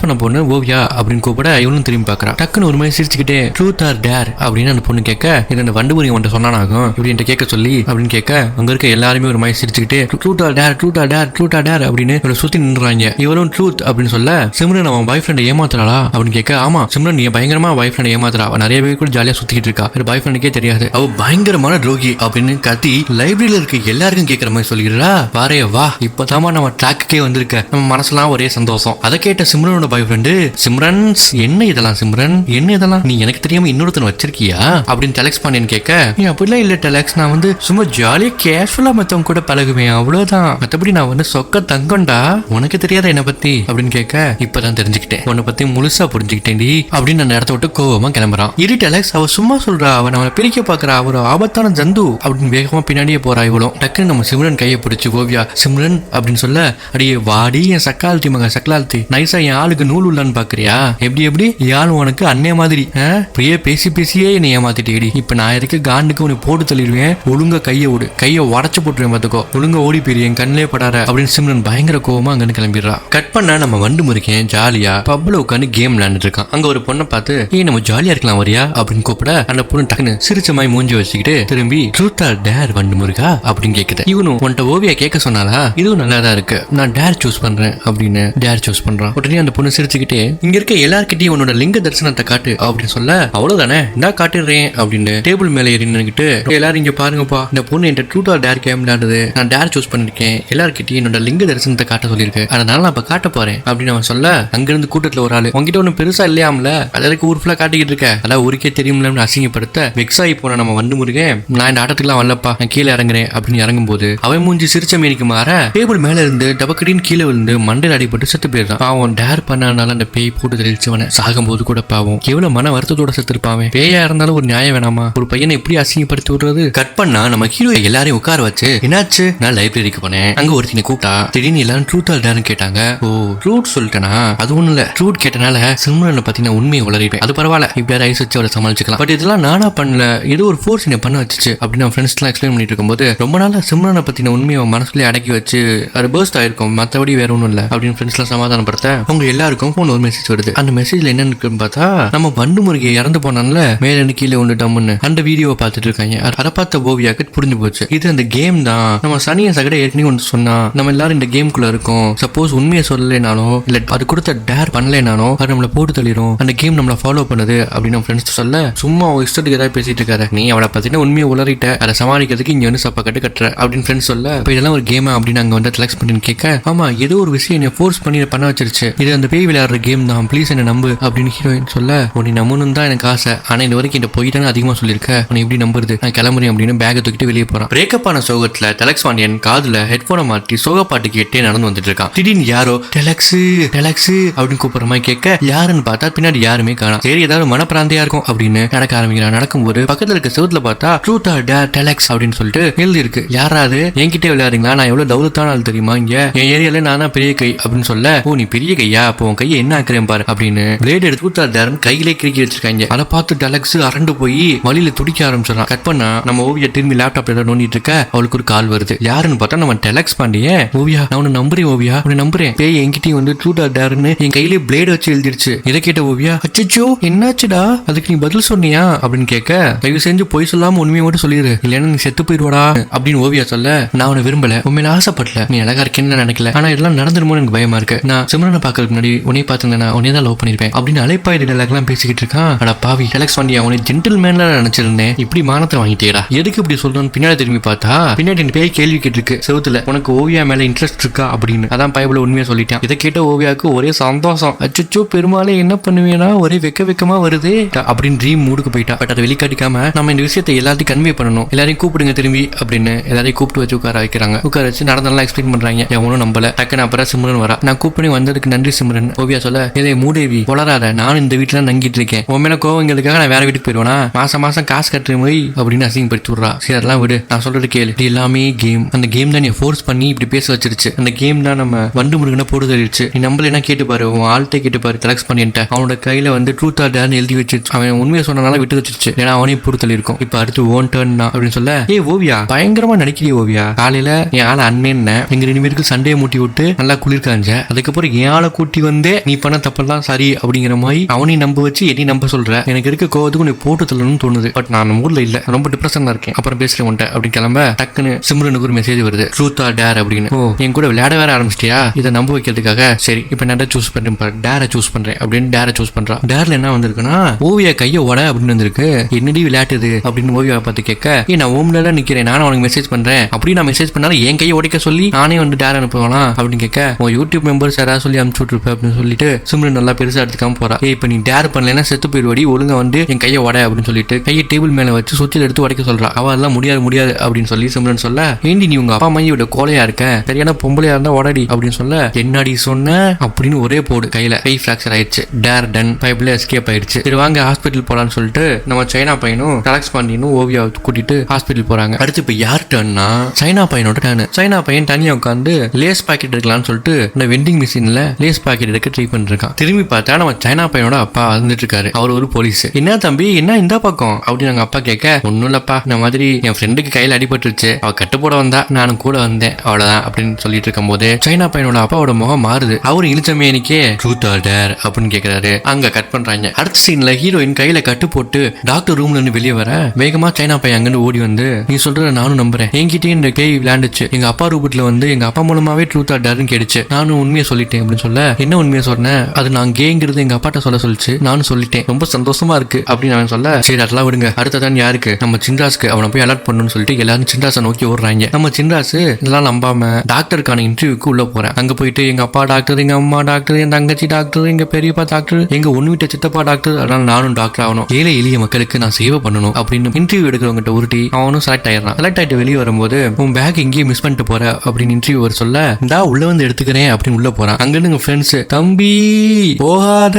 பண்ண பொண்ணு ஓவியா அப்படின்னு கூப்பிட இவனும் திரும்பி பாக்குறா. டக்குன்னு ஒரு மாதிரி சிரிச்சுக்கிட்டே ட்ரூத் ஆர் டேர் அப்படின்னு அந்த பொண்ணு கேட்க, இது அந்த வண்டு முருகன் உன்ட்ட சொன்னானாகும் இப்படி கேட்க சொல்லி அப்படின்னு கேட்க, அங்க இருக்க எல்லாருமே ஒரு மாதிரி சிரிச்சுக்கிட்டே ட்ரூத் ஆர் டேர் அப்படின்னு இவரை சுத்தி நின்றாங்க. இவரும் ட்ரூத் அப்படின்னு சொல்ல, சிம்ரன் அவன் பாய் ஃப்ரெண்ட் ஏமாத்துறாளா அப்படின்னு கேட்க, ஆமா சிம்ரன் நீ பயங்கரமா பாய் ஃப்ரெண்ட் ஏமாத்துறா, அவன் நிறைய பேர் கூட ஜாலியா சுத்திக்கிட்டு இருக்கா, பாய் ஃப்ரெண்டுக்கே தெரியாது, அவ பயங்கரமான துரோகி அப்படின்னு கத்தி லைப்ரரியில இருக்க எல்லாருக்கும் கேட்கற மாதிரி சொல்லிடுறா. வாரே வா, இப்பதாமா நம்ம ட்ராக்குக்கே வந்திருக்க, நம்ம மனசுலாம் ஒரே சந்தோஷம். அதை கேட்ட சிம்ரனோட பாய் ஃப்ரெண்டு, சிம்ரன் என்ன இதெல்லாம், சிம்ரன் என்ன இதெல்லாம், நீ எனக்கு தெரியாம இன்னொருத்தன் வச்சிருக்கியா அப்படின்னு டெலக்ஸ் பண்ணேன்னு கேட்க, நீ அப்படிலாம் இல்ல டெலக்ஸ், நான் வந்து சும்மா ஜாலியா கேஷுவலா மத்தவங்க கூட பழகுவேன் அவ்வளவுதான், மத்தபடி நான் வந்து சொக்க தங்கண்டா, உனக்கு தெரியாத என்ன பத்தி அப்படின்னு கேட்க, இப்பதான் தெரிஞ்சுக்கிட்டேன், உன்னை பத்தி முழுசா புரிஞ்சுக்கிட்டேன்டி அப்படின்னு அந்த இடத்த விட்டு கோவமா கிளம்புறான். இரு டெலக்ஸ், அவ சும்மா சொல்றா, அவன் அவனை பிரிக்க பாக்குறா, ஒரு ஆபத்தான ஜந்து அப்படின்னு வேகமா பின்னாடியே போறா. இவளும் டக்குன்னு நம்ம சிம்ரன் கையை பிடிச்சு ஓவியா சிம்ரன் அப்படின்னு சொல்ல, அடியே வாடி என் சக்காலத்தி மக சக்கலாலத்தி, நைஸா என் ஆளுக்கு நூல் உள்ளான்னு பாக்குறியா, எப்படி யாரும் உனக்கு அண்ணே மாதிரி பிரியே பேசியே என்னை ஏமாத்திட்டேடி, இப்ப நான் இருக்க காண்டுக்கு உன்னை போட்டு தள்ளிடுவேன், ஒழுங்கா கையை விடு, கையை உடச்சு போட்டுருவேன் பாத்துக்கோ, ஒழுங்கா ஓடி போயிரு, என் கண்ணிலே படார அப்படின்னு சிம்ரன் பயங்கர கோவமா அங்கன்னு கிளம்பிடுறா. கட் பண்ணா நம்ம வண்டு முருகன் ஜாலியா பப்ல உட்காந்து கேம் விளையாண்டுட்டு இருக்கான். அங்க ஒரு பொண்ணை பார்த்து, நம்ம ஜாலியா இருக்கலாம் வரியா அப்படின்னு கூப்பிட, அந்த பொண்ணு டக்குன்னு சிரிச்ச மாதிரி மூஞ்சி வச்சுக்கிட்டு திரும்பி ட்ரூத் ஆர் டேர் வண்டு முருகா அப்படின்னு கேக்குது. இவனும் உன்ட்ட ஓவியா கேட்க சொன்னாலா, இதுவும் நல்லாதான் இருக்கு, நான் டேர் சூஸ் பண்றேன் அப்படின்னு டேர் சூஸ் பண்றான். உடனே அந்த பொண்ணு சிரிச்சுக்கிட்டே, இங்க இருக்க எல்லார்கிட்டயும் உன்னோட லிங்க தரிசனத்தை காட்டு அப்படின்னு சொல்ல, அவ்வளவுதானே இந்தா காட்டுறேன் அப்படின்னு டேபிள் மேல ஏறி நின்னுக்கிட்டு, எல்லாரும் இங்க பாருங்கப்பா, இந்த பொண்ணு என்கிட்ட ட்ரூத் ஆர் டேர் கேம் விளையாடுது, நான் டேர் சூஸ் பண்ணிருக்கேன், எல்லார்கிட்டயும் என்னோட லிங்க தரிசனத்தை காட்ட சொல்லியிருக்கு, அதனால நான் இப்ப காட்ட போறேன் அப்படின்னு அவன் சொல்ல, அங்கிருந்து கூட்டத்துல ஒரு ஆளு உங்ககிட்ட ஒண்ணு பெருசா இல்லையாமல அதற்கு ஊர் ஃபுல்லா காட்டிக்கிட்டு இருக்க, அதான் ஊருக்கே தெரியும்ல அசிங்கப்படுத்த வெக்ஸாகி போன நம்ம வந்து முருகன் நான் இந்த ஆட்டத்துக்குலாம் வரலப்பா நான் கீழே இறங்குறேன் அப்படின்னு இறங்கும் போது அவன் மூஞ்சி சிரிச்ச மேனிக்கு மாற டேபிள் மேல இருந்து டபக்கடின்னு கீழே விழுந்து மண்டையில் அடிபட்டு செத்து போயிடுறான். அவன் டேர் பண்ணனால அந்த பேய் போட்டு தெளிச்சவன சாகும்போது கூட பாவம் எவ்வளவு மன வருத்தத்தோட செத்துருப்பான். பேயா இருந்தாலும் ஒரு நியாயம் வேணாமா, ஒரு பையனை எப்படி அசிங்கப்படுத்தி விடுறது. கட் பண்ணா நம்ம ஹீரோ எல்லாரையும் உட்கார வச்சு என்னாச்சு, நான் லைப்ரரிக்கு போனேன், அங்க ஒருத்தினை கூப்பிட்டா திடீர்னு எல்லாரும் ட்ரூத் ஆர் டேர்னு கேட்டாங்க. ஓ ட்ரூத் சொல்லிட்டேனா, அது ஒண்ணு இல்ல, ட்ரூத் கேட்டனால சிம்ரனை பத்தி நான் உண்மையை உளறிப்பேன், அது பரவாயில்ல இப்படியாவது ஐஸ் வச்சு அவரை சமாளிச்சுக்கலாம், பட் இதெல்லாம் நானா பண்ணல, ஏதோ ஒரு ஃபோர்ஸ் என்ன பண்ண வச்சுச்சு அப்படின்னு ஃப்ரெண்ட்ஸ் எல்லாம் எக்ஸ்பிளைன் பண்ணிட்டு இருக்கும்போது ரொம்ப நாளா சிம்ரனை பத்தின உண்மையை மனசுலயே அடக்கி வச்சு அது பர்ஸ்ட் ஆயிருக்கும், மற்றபடி வேற ஒன்றும் இல்லை அப்படின்னு ஃப்ரெண்ட்ஸ் எல்லாம் சமாதானப்படுத்த அவங்க எல்லாருக்கும் போன் ஒரு மெசேஜ் வருது. அந்த மெசேஜ்ல என்ன இருக்குன்னு பார்த்தா நம்ம வண்டு முருகை இறந்து போனான்ல மேல இருந்து கீழே ஒன்றுட்டோம்னு அந்த வீடியோவை பார்த்துட்டு இருக்காங்க. அதை பார்த்த ஓவியாக்கு புரிஞ்சு போச்சு இது அந்த கேம் தான். நம்ம சனிய சகட ஏற்கனவே ஒன்று சொன்னா நம்ம எல்லாரும் இந்த கேம்குள்ள இருக்கோம், சப்போஸ் உண்மையை சொல்லலைனாலோ இல்ல அது கொடுத்த டேர் பண்ணலைனாலோ அது நம்மளை போட்டு தள்ளிடும், அந்த கேம் நம்மளை ஃபாலோ பண்ணுது அப்படின்னு நம்ம ஃப்ரெண்ட்ஸ் சொல்ல சும்மா இஷ்டத்துக்கு ஏதாவது பேசிட்டு இருக்காரு, நீ அவளை பத்தின உண்மையை உளறிட்ட, அதை சமாளிக்கிறதுக்கு இங்க வந்து சப்பா கட்டுற அப்படின்னு ஃப்ரெண்ட்ஸ் சொல்ல இப்போ இதெல்லாம் ஒரு கேமா அப்படின்னு அங்க வந்து செலக்ட் பண்ணி கேட்க ஆமா ஏதோ ஒரு விஷயம் என்ன ஃபோர்ஸ் பண்ணி பண்ண வச்சிருச்சு, இது அந்த பேய் விளையாடுற கேம் தான், ப்ளீஸ் என்ன நம்பு அப்படின்னு ஹீரோயின் சொல்ல உன்னை நம்பணும் தான் எனக்கு ஆசை, ஆனா இந்த வரைக்கும் இந்த போய் தானே அதிகமா சொல்லியிருக்க, உன்னை எப்படி நம்புறது, நான் கிளம்புறேன் அப்படின்னு பேக்கை தூக்கிட்டு வெளியே போறான். பிரேக்கப் ஆன சோகத்துல டெலக்ஸ் பாண்டியன் காதுல ஹெட்போனை மாட்டி சோக பாட்டு கேட்டே நடந்து வந்துட்டு இருக்கான். திடீர்னு யாரோ டெலக்ஸ் டெலக்ஸ் அப்படின்னு கூப்பிடுற மாதிரி கேட்க யாருன்னு பார்த்தா பின்னாடி யாருமே காணோம். சரி ஏதாவது மனப்பிராந்தியா இருக்கும் அப்படின்னு நடக்க ஆரம்பிக்கிறான். நடக்கும்போது பக்கத்துல இருக்க செவுத்துல பார்த்தா ட்ரூத் ஆர் டேர் டெலக்ஸ் அப்படின்னு சொல்லிட்டு எழுதி இருக்கு. யாராவது என்கிட்ட விளையாடுறீங்களா, நான் எவ்வளவு தௌலத்தான ஆள் தெரியுமா, இங்க என் ஏரியால நான் தான் பெரிய கை அப்படின்னு சொல்ல ஓ நீ பெரிய கையா, அப்போ உன் கையை என்ன ஆக்குறேன் பாரு அப்படின்னு பிளேட் எடுத்து ட்ரூத் ஆர் டேர்னு கையிலே கிறுக்கி வச்சிருக்காங்க. அதை பார்த்து டெலக்ஸ் அரண்டு போய் வழியில துடிக்க ஆரம்பிச்சிடறான். கட் பண்ணா நம்ம ஓவியா திரும்பி லேப்டாப்ல ஏதாவது நோண்டிட்டு இருக்க அவளுக்கு ஒரு கால் வருது. யாருன்னு பார்த்தா நம்ம டெலக்ஸ் பாண்டியே. ஓவியா நான் உன்னை நம்புறேன், ஓவியா உன்னை நம்புறேன், பேய் என்கிட்டயும் வந்து ட்ரூத் ஆர் டேர்னு என் கையிலே பிளேட் வச்சு எழுதிருச்சு. இதை கேட்ட ஓவியா அச்சோ என்னாச்சுடா, அதுக்கு நீ பதில் சொன்னியா அப்படின்னு கேட்க தயவு செஞ்சு போய் சொல்லாம உண்மையை மட்டும் சொல்லிடு, இல்லைன்னா நீ செத்து போயிடுவாடா அப்படின்னு ஓவியா சொல்ல நான் உன்னை விரும்பல, உண்மையில ஆசைப்படல, நீ அழகா இருக்கேன்னு நினைக்கல, ஆனா இதெல்லாம் நடந்துருமோ எனக்கு பயமா இருக்கு, நான் சிம்ரனை பாக்கிறதுக்கு முன்னாடி உன்னை பார்த்திருந்தேன், உன்னை தான் லவ் பண்ணிருப்பேன் அப்படின்னு அலைப்பாயுடு டயலாக்லாம் பேசிக்கிட்டு இருக்கான். அட பாவி டெலக்ஸ் பாண்டியா உன்னை ஜென்டில் மேன்ல நினைச்சிருந்தேன், இப்படி மானத்தை வாங்கிட்டேடா, எதுக்கு இப்படி சொல்லணும்னு பின்னாடி திரும்பி பார்த்தா பின்னாடி பேய் கேள்வி கேட்டிருக்கு செவுத்துல உனக்கு ஓவியா மேல இன்ட்ரெஸ்ட் இருக்கா அப்படின்னு. அதான் பயபுல உண்மையா சொல்லிட்டான். இதை கேட்ட ஓவியாவுக்கு ஒரே சந்தோஷம். அச்சோ பெருமாளே என்ன பண்ணுவேனா, ஒரே வெக்கமா வருது அப்படின்னு ட்ரீம் மூடுக்கு போயிட்டா. பட் அதை வெளிக்காட்டிக்காம நம்ம இந்த விஷயத்தை எல்லாத்தையும் கன்வே பண்ணணும், எல்லாரையும் கூப்பிடுங்க திரும்பி அப்படின்னு எல்லாரையும் கூப்பிட்டு வச்சு உட்கார வைக்கிறாங்க. உட்கார வச்சு நடந்தெல்லாம் எக்ஸ்பிளைன் பண்றாங்க. எவனும் நம்பல. டக்குன்னு அப்புறம் சிம்ரன் வரா. நான் கூப்பிட்டு வந்ததுக்கு நன்றி சிம்ரன். ஓவியா சொல்ல இதே மூடேவி வளராத, நான் இந்த வீட்டுல நங்கிட்டு இருக்கேன், உன் மேல கோவங்களுக்காக நான் வேற வீட்டுக்கு போயிடுவேனா, மாசம் காசு கட்டுற போய் அப்படின்னு அசிங்கப்படுத்தி விடுறா. சரி அதெல்லாம் விடு, நான் சொல்றது கேளு, இது எல்லாமே கேம், அந்த கேம் தான் நீ ஃபோர்ஸ் பண்ணி இப்படி பேச வச்சிருச்சு, அந்த கேம் தான் நம்ம வண்டு முருகனை போட்டு தள்ளிடுச்சு, நீ நம்மள கேட்டு பாரு, உன் ஆள்கிட்ட கேட்டு பாரு, செலக்ட் பண்ணிட்டேன், அவனோட கையில வந்து ட்ரூத் ஆர் டேர்னு எழுதி வச்சு அவன் உண்மையை சொன்னனால விட்டு வச்சிருச்சு, ஏன்னா அவனையும் போட்டு தள்ளி இருக்கும், இப்ப அடுத்து ஓன் டர்ன் தான் அப்படின்னு சொல்ல ஏ ஓவியா பயங்கரமா நடிக்கிறிய ஓவியா, காலையில என் ஆளை அண்ணன் எங்க 2 பேருக்கு சண்டையை மூட்டி விட்டு நல்லா குளிர்காஞ்ச, அதுக்கப்புறம் என் ஆளை கூட்டி வந்தே நீ பண்ண தப்பெல்லாம் சரி அப்படிங்கிற மாதிரி அவனையும் நம்ப வச்சு என்னையும் நம்ப சொல்ற, எனக்கு இருக்க கோவத்துக்கு நீ போட்டு தள்ளணும்னு தோணுது, பட் நான் ஊர்ல இல்ல, ரொம்ப டிப்ரெஷனா இருக்கேன், அப்புறம் பேசுறேன் உன்ட்ட அப்படின்னு கிளம்ப டக்குன்னு சிம்ரனுக்கு ஒரு மெசேஜ் வருது ட்ரூத் ஆர் டேர் அப்படின்னு. ஓ என் கூட விளையாட வேற ஆரம்பிச்சிட்டியா, இதை நம்ப வைக்கிறதுக்காக சரி இப்ப நான் சூஸ் பண்றேன், டேரை சூஸ் பண்றேன் அப்படின்னு டேரை சூஸ் பண்றான். டேர்ல என்ன வந்திருக்குன்னா ஓவியா கைய உட அப்படின்னு வந்திருக்கு. என்னடி விளையாட்டுது அப்படின்னு ஓவியா பார்த்து கேட்க நான் ஓம்ல நிக்கிறேன், நானும் அவனுக்கு மெசேஜ் பண்றேன், அப்படி நான் மெசேஜ் பண்ணாலும் என் கையை உடைக்க சொல்லி நானே வந்து டேர் அனுப்புவானா அப்படின்னு கேட்க உன் யூடியூப் மெம்பர்ஸ் யாராவது சொல்லி அனுப்பிச்சு விட்டுருப்பேன் அப்படின்னு சொல்லிட்டு சிம்ரன் நல்லா பெருசா எடுத்துக்காம போறா. இப்ப நீ டேர் பண்ணலன்னா செத்து போயிடுவாடி, ஒழுங்கா வந்து என் கையை உட அப்படின்னு சொல்லிட்டு கையை டேபிள் மேல வச்சு சுத்தில எடுத்து உடைக்க சொல்றா. அவ எல்லாம் முடியாது அப்படின்னு சொல்லி சிம்ரன் சொல்ல ஏண்டி நீ உங்க அப்பா அம்மையோட கோலையா இருக்க, சரியான பொம்பளையா இருந்தா உடடி அப்படின்னு சொல்ல என்னடி சொன்ன அப்படின்னு ஒரே போடு, கையில கை பிராக்சர் ஆயிடுச்சு, டேர் டன் பைப்ல எஸ்கேப் ஆயிடுச்சு. சரி வாங்க ஹாஸ்பிட்டல் போலான்னு சொல்லிட்டு நம்ம சைனா பையனும் டெலக்ஸ் பாண்டியனும் ஓவியா கூட்டிட்டு ஹாஸ்பிட்டல் போறாங்க. அடுத்து இப்ப யார் டர்ன்னா சைனா பையனோட டர்ன். சைனா பையன் தனியா உட்காந்து லேஸ் பாக்கெட் எடுக்கலாம்னு சொல்லிட்டு இந்த வெண்டிங் மிஷின்ல லேஸ் பாக்கெட் எடுக்க ட்ரை பண்ணிருக்கான். திரும்பி பார்த்தா நம்ம சைனா பையனோட அப்பா வந்துட்டு இருக்காரு. அவர் ஒரு போலீஸ். என்ன தம்பி என்ன இந்த பக்கம் அப்படின்னு எங்க அப்பா கேட்க ஒன்னும் இல்லப்பா, இந்த மாதிரி என் ஃப்ரெண்டுக்கு கையில அடிபட்டுருச்சு, அவ கட்டு போட வந்தா நானும் கூட வந்தேன் அவ்வளவுதான் அப்படின்னு சொல்லிட்டு இருக்கும் போது சைனா பையனோட அப்பாவோட முகம் மாறுது. அவரு இழுச்சமேனிக்கே ட்ரூத் ஆர் டேர் அப்படின்னு கேக்குறாரு. அங்க கட் பண்றாங்க. அடுத்த சீன்ல ஹீரோயின் கையில கட்டு போட்டு டாக்டர் ரூம்ல இருந்து வெளியே வர வேகமா சைனா பையன் அங்கிருந்து ஓடி வந்து நீ சொல்ற நானும் நம்புறேன், என்கிட்டயே இந்த பேய் விளையாண்டுச்சு, எங்க அப்பா ரூபத்துல வந்து எங்க அப்பா மூலமாவே ட்ரூத் ஆர் டேர்னு கேடுச்சு, நானும் உண்மையை சொல்லிட்டேன் அப்படின்னு சொல்ல என்ன உண்மையை சொன்னேன், அது நான் கேங்கிறது எங்க அப்பாட்ட சொல்லிச்சு, நானும் சொல்லிட்டேன், ரொம்ப சந்தோஷமா இருக்கு அப்படின்னு அவன் சொல்ல சரி அதெல்லாம் விடுங்க, அடுத்ததான் யாருக்கு நம்ம சின்ராஸ்க்கு, அவனை போய் அலர்ட் பண்ணணும்னு சொல்லிட்டு எல்லாரும் சின்ராசை நோக்கி ஓடுறாங்க. நம்ம சின்ராசு இதெல்லாம் நம்பாம டாக்டருக்கான இன்டர்வியூக்கு உள்ள போறேன். அங்க போயிட்டு எங்க அப்பா டாக்டர், எங்க அம்மா டாக்டர், என் தங்கச்சி டாக்டர், எங்க பெரியப்பா டாக்டர், எங்க ஒண்ணு விட்ட சித்தப்பா டாக்டர், அதனால நானும் டாக்டர் ஆகணும், ஏழை எளிய மக்களுக்கு நான் சேவை பண்ணணும் அப்படின்னு இன்டர்வியூ எடுக்கிறவங்கிட்ட உருட்டி அவனும் செலக்ட் ஆயிடுறான். செலக்ட் ஆயிட்டு வெளியே வரும்போது உன் பேக் எங்கேயும் மிஸ் பண்ணிட்டு போற அப்படின்னு இன்டர்வியூ சொல்ல இந்தா உள்ள வந்து எடுத்துக்கிறேன் அப்படின்னு உள்ள போறான். அங்க இருந்து ஃப்ரெண்ட்ஸ் தம்பி போகாத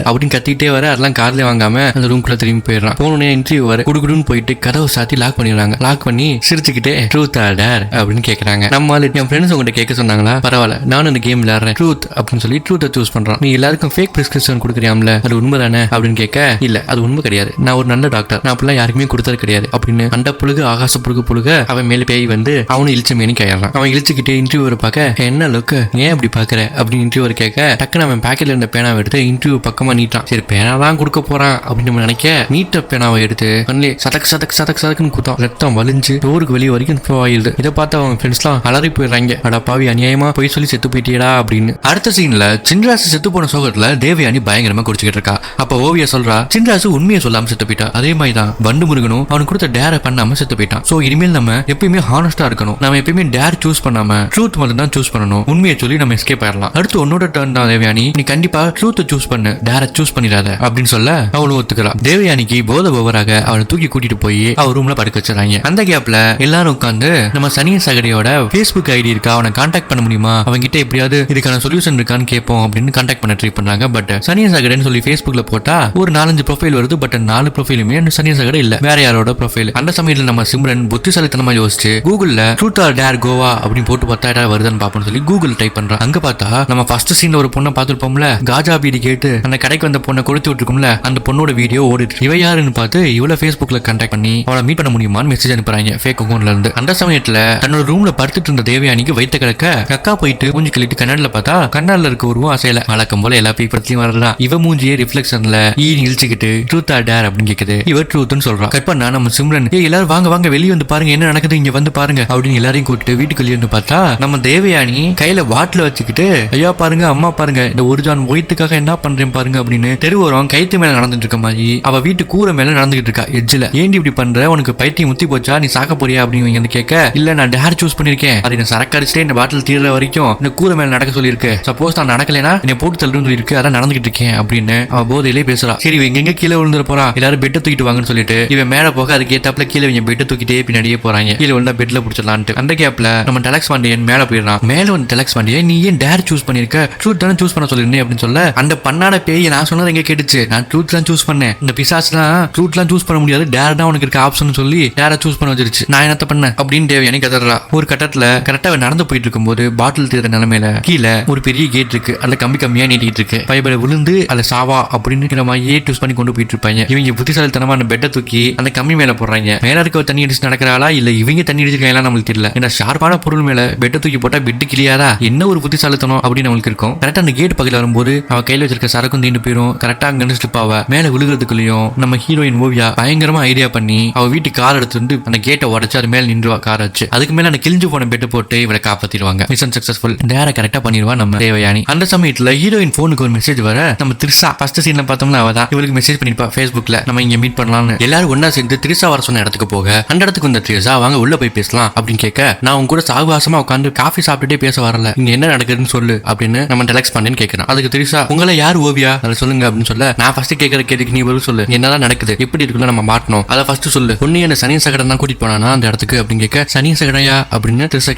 அப்படின்னு கத்திட்டே வர அதெல்லாம் கார்ல வாங்காம அந்த ரூம்குள்ள திரும்பி போயிடுறான். போனோடனே இன்டர்வியூ வர குடுகுடுன்னு போயிட்டு கதவை சாத்தி லாக் பண்ணிடுறாங்க. லாக் பண்ணி சிரிச்சுக்கிட்டே ட்ரூத் ஆர் டேர் அப்படின்னு கேட்கறாங்க. நம்ம என் ஃப்ரெண்ட்ஸ் உங்ககிட்ட கேட்க சொன்னாங்களா, பரவாயில்ல நானும் இந்த கேம் விளையாடுறேன் ட்ரூத் அப்படின்னு சொல்லி ட்ரூத்தை சூஸ் பண்றான். நீ எல்லாருக்கும் ஃபேக் பிரிஸ்கிரிப்ஷன் கொடுக்குறியாம்ல, அது உண்மை தானே அப்படின்னு கேட்க இல்ல அது உண்மை கிடையாது, நான் ஒரு நல்ல டாக்டர், நான் அப்படிலாம் யாருக்குமே கொடுத்தது கிடையாது அப்படின்னு அந்த புழுகு ஆகாச புழுக அவன் மேல பேய் வந்து அவனும் இழிச்ச மேனி கையாடுறான். அவன் இழிச்சுக்கிட்டே இன்டர்வியூ பார்க்க என்ன லுக்கு ஏன் அப்படி பாக்குற அப்படின்னு இன்டர்வியூ கேட்க டக்குன்னு அவன் பாக்கெட்ல இருந்த பேனாவை எடுத்து இன்டர்வியூ பக்கமா நீட்டான். சரி பேனா தான் கொடுக்க போறான் அப்படின்னு நம்ம நினைக்க நீட்ட பேனாவை எடுத்து கண்ணிலே சதக்குன்னு குத்தான். ரத்தம் வலிஞ்சு டோருக்கு வெளியே வரைக்கும் ஃப்ளோ ஆயிடுது. இதை பார்த்து அவன் ஃப்ரெண்ட்ஸ்லாம் அலறி போயிடுறாங்க. அடா பாவி அநியாயமா போய் சொல்லி செத்து போயிட்டியடா அப்படின்னு. அடுத்த சீன்ல சின்ராசு செத்து போன சோகத்துல தேவயானி பயங்கரமா குடிச்சுக்கிட்டு இருக்கா. அப்ப ஓவியா சொல்றா சின்ராசு உண்மையை சொல்லாம செத்து போயிட்டா. அதே மாதிரி தான் வண்டு முருகனும் அவனுக்கு கொடுத்த டேரை பண்ணாம செத்து போயிட்டான். சோ இனிமேல் நம்ம எப்பயுமே ஹானஸ்டா இருக்கணும், நம்ம எப்பயுமே டேர் சூஸ் பண்ணாம ட்ரூத் மட்டும் தான் சூஸ் பண்ணணும், உண்மையை சொல்லி நம்ம எஸ்கேப் ஆயிடலாம். அடுத்து உன்னோட டர்ன் தான் தேவயானி, நீ கண்டிப்பா ட்ரூத் சூஸ் பண்ணு, டேரை சூஸ் பண்ணிடாத அப்படின்னு சொல்ல அவளும் ஒத்துக்கிறா. தேவயானிக்கு போத ஓவராக அவளை தூக்கி கூட்டிட்டு போய் அவர் ரூம்ல படுக்க வச்சிடறாங்க. அந்த கேப்ல எல்லாரும் உட்காந்து நம்ம சனிய சகடியோட Facebook ஐடி இருக்கா, அவனை கான்டாக்ட் பண்ண முடியுமா, அவங்க கிட்ட எப்படியாவது இதுக்கான சொல்யூஷன் இருக்கான்னு கேட்போம் அப்படின்னு கான்டாக்ட் பண்ண ட்ரை பண்றாங்க. பட் சனிய சகடன்னு சொல்லி Facebookல போட்டா ஒரு 4-5 ப்ரொஃபைல் வருது. பட் 4 ப்ரொஃபைலுமே சனிய சகட இல்ல, வேற யாரோட ப்ரொஃபைல். அந்த சமயத்துல நம்ம சிம்ரன் புத்திசாலித்தனமா யோசிச்சு கூகுள்ல ட்ரூத் ஆர் டேர் கோவா அப்படின்னு போட்டு பார்த்தா ஏதாவது வருதுன்னு பாப்போம்னு சொல்லி கூகுள் டைப் பண்றான். அங்க பார்த்தா நம்ம ஃபர்ஸ்ட் சீன்ல ஒரு பொண்ணை பார்த்திருப்போம்ல, காஜா பீடி கேட்டு அந்த கடைக்கு வந்த பொண்ணை கொடுத்து விட்டுருக்கும்ல, அந்த பொண்ணோட வீடியோ ஓடிட்டு இவ யாருன்னு பார்த்து இவள Facebookல கான்டாக்ட் பண்ணி அவளை மீட் பண்ண முடியுமான்னு மெசேஜ் அனுப்புறாங்க ஃபேக் அக்கௌண்ட்ல இருந்து. அந்த சமயத்துல தன்னோட ரூம்ல படுத்துட்டு இருந்த தேவயானிக்கு வைத்த கிடக்க கக்கா போயிட்டு மூஞ்சி கழிட்டு கண்ணாடில பார்த்தா கண்ணாடில இருக்க உருவம் அசையல. வழக்கம் போல எல்லா படத்துலயும் வரலாம். இவ மூஞ்சியே ரிஃப்ளெக்ஷன்ல இழுச்சுக்கிட்டு ட்ரூத் ஆர் டேர் அப்படின்னு கேக்குது. இவ ட்ரூத்னு சொல்றா. கட் பண்ணா நம்ம சிம்ரன் எல்லாரும் வாங்க வெளியே வந்து பாருங்க என்ன நடக்குது, இங்க வந்து பாருங்க அப்படின்னு எல்லாரையும் கூப்பிட்டு வீட்டுக்கு வெளியே வந்து பார்த்தா நம்ம தேவயானி கையில வாட்டில வச்சுக்கிட்டு ஐயா பாருங்க அம்மா பாருங்க இந்த ஒரு ஜான் ஒயிட்டுக்காக என்ன பண்றேன் பாருங்க அப்படின்னு தெருவோரம் கைத்து மேல நடந்துட்டு இருக்க மாதிரி அவ வீட்டு கூரை மேல நடந்துகிட்டு இருக்கா. எட்ஜில ஏண்டி இப்படி பண்ற, உனக்கு பைத்தியம் முத்தி போச்சா, நீ சாக்க போறியா அப்படின்னு கேட்க இல்ல நான் டேர் சூஸ் பண்ணிருக்கேன், அதை நான் சரக்கு அடிச்சுட்டு இந்த பாட்டில் தீர்ற வரைக்கும் இந்த கூரை மேல நடக்க சொல்லியிருக்கு, சப்போஸ் நான் நடக்கலைன்னா என்னை போட்டு தள்ளுன்னு சொல்லியிருக்கு, அதான் நடந்துகிட்டு இருக்கேன் அப்படின்னு அவ போதையிலே பேசுறா. சரி எங்க கீழே விழுந்துட போறா, எல்லாரும் பெட்டை தூக்கிட்டு வாங்கன்னு சொல்லிட்டு இவன் மேல போக அதுக்கு ஏத்தாப்புல கீழே இவங்க பெட்டை தூக்கிட்டே பின்னாடியே போறாங்க. கீழே விழுந்தா பெட்ல பிடிச்சிடலான்ட்டு. அந்த கேப்ல நம்ம டெலக்ஸ் பாண்டியன் மேல போயிடறான். மேல வந்து டெலக்ஸ் பாண்டியன் நீ ஏன் டேர் சூஸ் பண்ணிருக்க, ட்ரூத் தானே சூஸ் பண்ண சொல்லிருந்தேன் அப்படின்னு சொல்ல அந்த பண்ணாட பேய் நான் சொன்னது எங்க கேட்டுச்சு, நான் ட்ரூத் தான் சூஸ் பண்ணேன், இந்த பிசாஸ்லாம் ட்ரூத்லாம் சூஸ் பண்ண முடியாது, டேர் தான் உனக்கு இருக்க ஆப்ஷன் சொல்லி டேரை சூஸ் பண்ண வச்சிருச்சு, நான் என்னத்த பண்ணேன் அப்படின்னு தேவயானி கதறா. ஒரு கட்டத்துல கரெக்டா நடந்து போயிட்டு இருக்கும்போது பாட்டில் தீர நிலைமையில கீழே ஒரு பெரிய கேட் இருக்கு, அதுல கம்மியா நீட்டிட்டு இருக்கு. பைபிள விழுந்து அதுல சாவா அப்படின்னு நம்ம சூஸ் பண்ணி கொண்டு போயிட்டு இருப்பாங்க. இவங்க புத்திசாலித்தனமா அந்த பெட்டை தூக்கி அந்த கம்மி மேல போடுறாங்க. மேல இருக்க தண்ணி அடிச்சு நடக்கிறாளா இல்ல இவங்க தண்ணி அடிச்சிருக்காங்களா நம்மளுக்கு தெரியல. ஏன்னா ஷார்ப்பான பொருள் மேல பெட்டை தூக்கி போட்டா பெட்டு கிளியாரா, என்ன ஒரு புத்திசாலித்தனம் அப்படின்னு நம்மளுக்கு இருக்கும். கரெக்டா அந்த கேட் பக்கத்துல வரும்போது அவ கையில வச்சிருக்க சரக்கும் தீண்டு போயிடும். கரெக்டா அங்க ஸ்லிப் ஆவ மேல விழுகிறதுக்குள்ளயும் நம்ம ஹீரோயின் ஓவியா பயங்கரமா ஐடியா பண்ணி அவ வீட்டு கார் எடுத்து அந்த கேட்டை உடச்சு அது மேல நின்றுவா கார் வச்சு. அதுக்கு மேல அந்த கிழிஞ்சு போன பெட்டை போட்டு இவரை காப்பாத்திடுவாங்க. Mission successful. டேர கரெக்டா பண்ணிடுவா நம்ம தேவயானி. அந்த சமயத்துல ஹீரோயின் போனுக்கு ஒரு மெசேஜ் வர நம்ம திரிசா ஃபர்ஸ்ட் சீன்ல பார்த்தோம்னா அவதான் இவளுக்கு மெசேஜ் பண்ணிருப்பா Facebookல நம்ம இங்க மீட் பண்ணலாம்னு. எல்லாரும் ஒன்னா சேர்ந்து திரிசா வர சொன்ன இடத்துக்கு போக அந்த இடத்துக்கு வந்த திரிசா வாங்க உள்ள போய் பேசலாம் அப்படின்னு கேட்க நான் உங்க கூட சாகுவாசமா உட்காந்து காஃபி சாப்பிட்டுட்டே பேச வரல, இங்க என்ன நடக்குதுன்னு சொல்லு அப்படின்னு நம்ம டெலக்ஸ் பண்ணேன்னு கேட்கிறோம். அதுக்கு திரிசா உங்களை யார் ஓவியா அதை சொல்லுங்க அப்படின்னு சொல்ல நான் ஃபர்ஸ்ட் கேட்கற கேள்விக்கு நீ பதில் சொல்லு, என்னதான் நடக்குது எப்படி இருக்குன்னு நம்ம மாட்டணும் அதை ஃபர்ஸ்ட் சொல்லு, ஒன்னு என்ன சனி சகடம் தான் கூட்டிட்டு போனானா அந்த இடத்துக்கு அப்படின்னு கேட்க சனி சகடையா அப்படின்னு திரிசா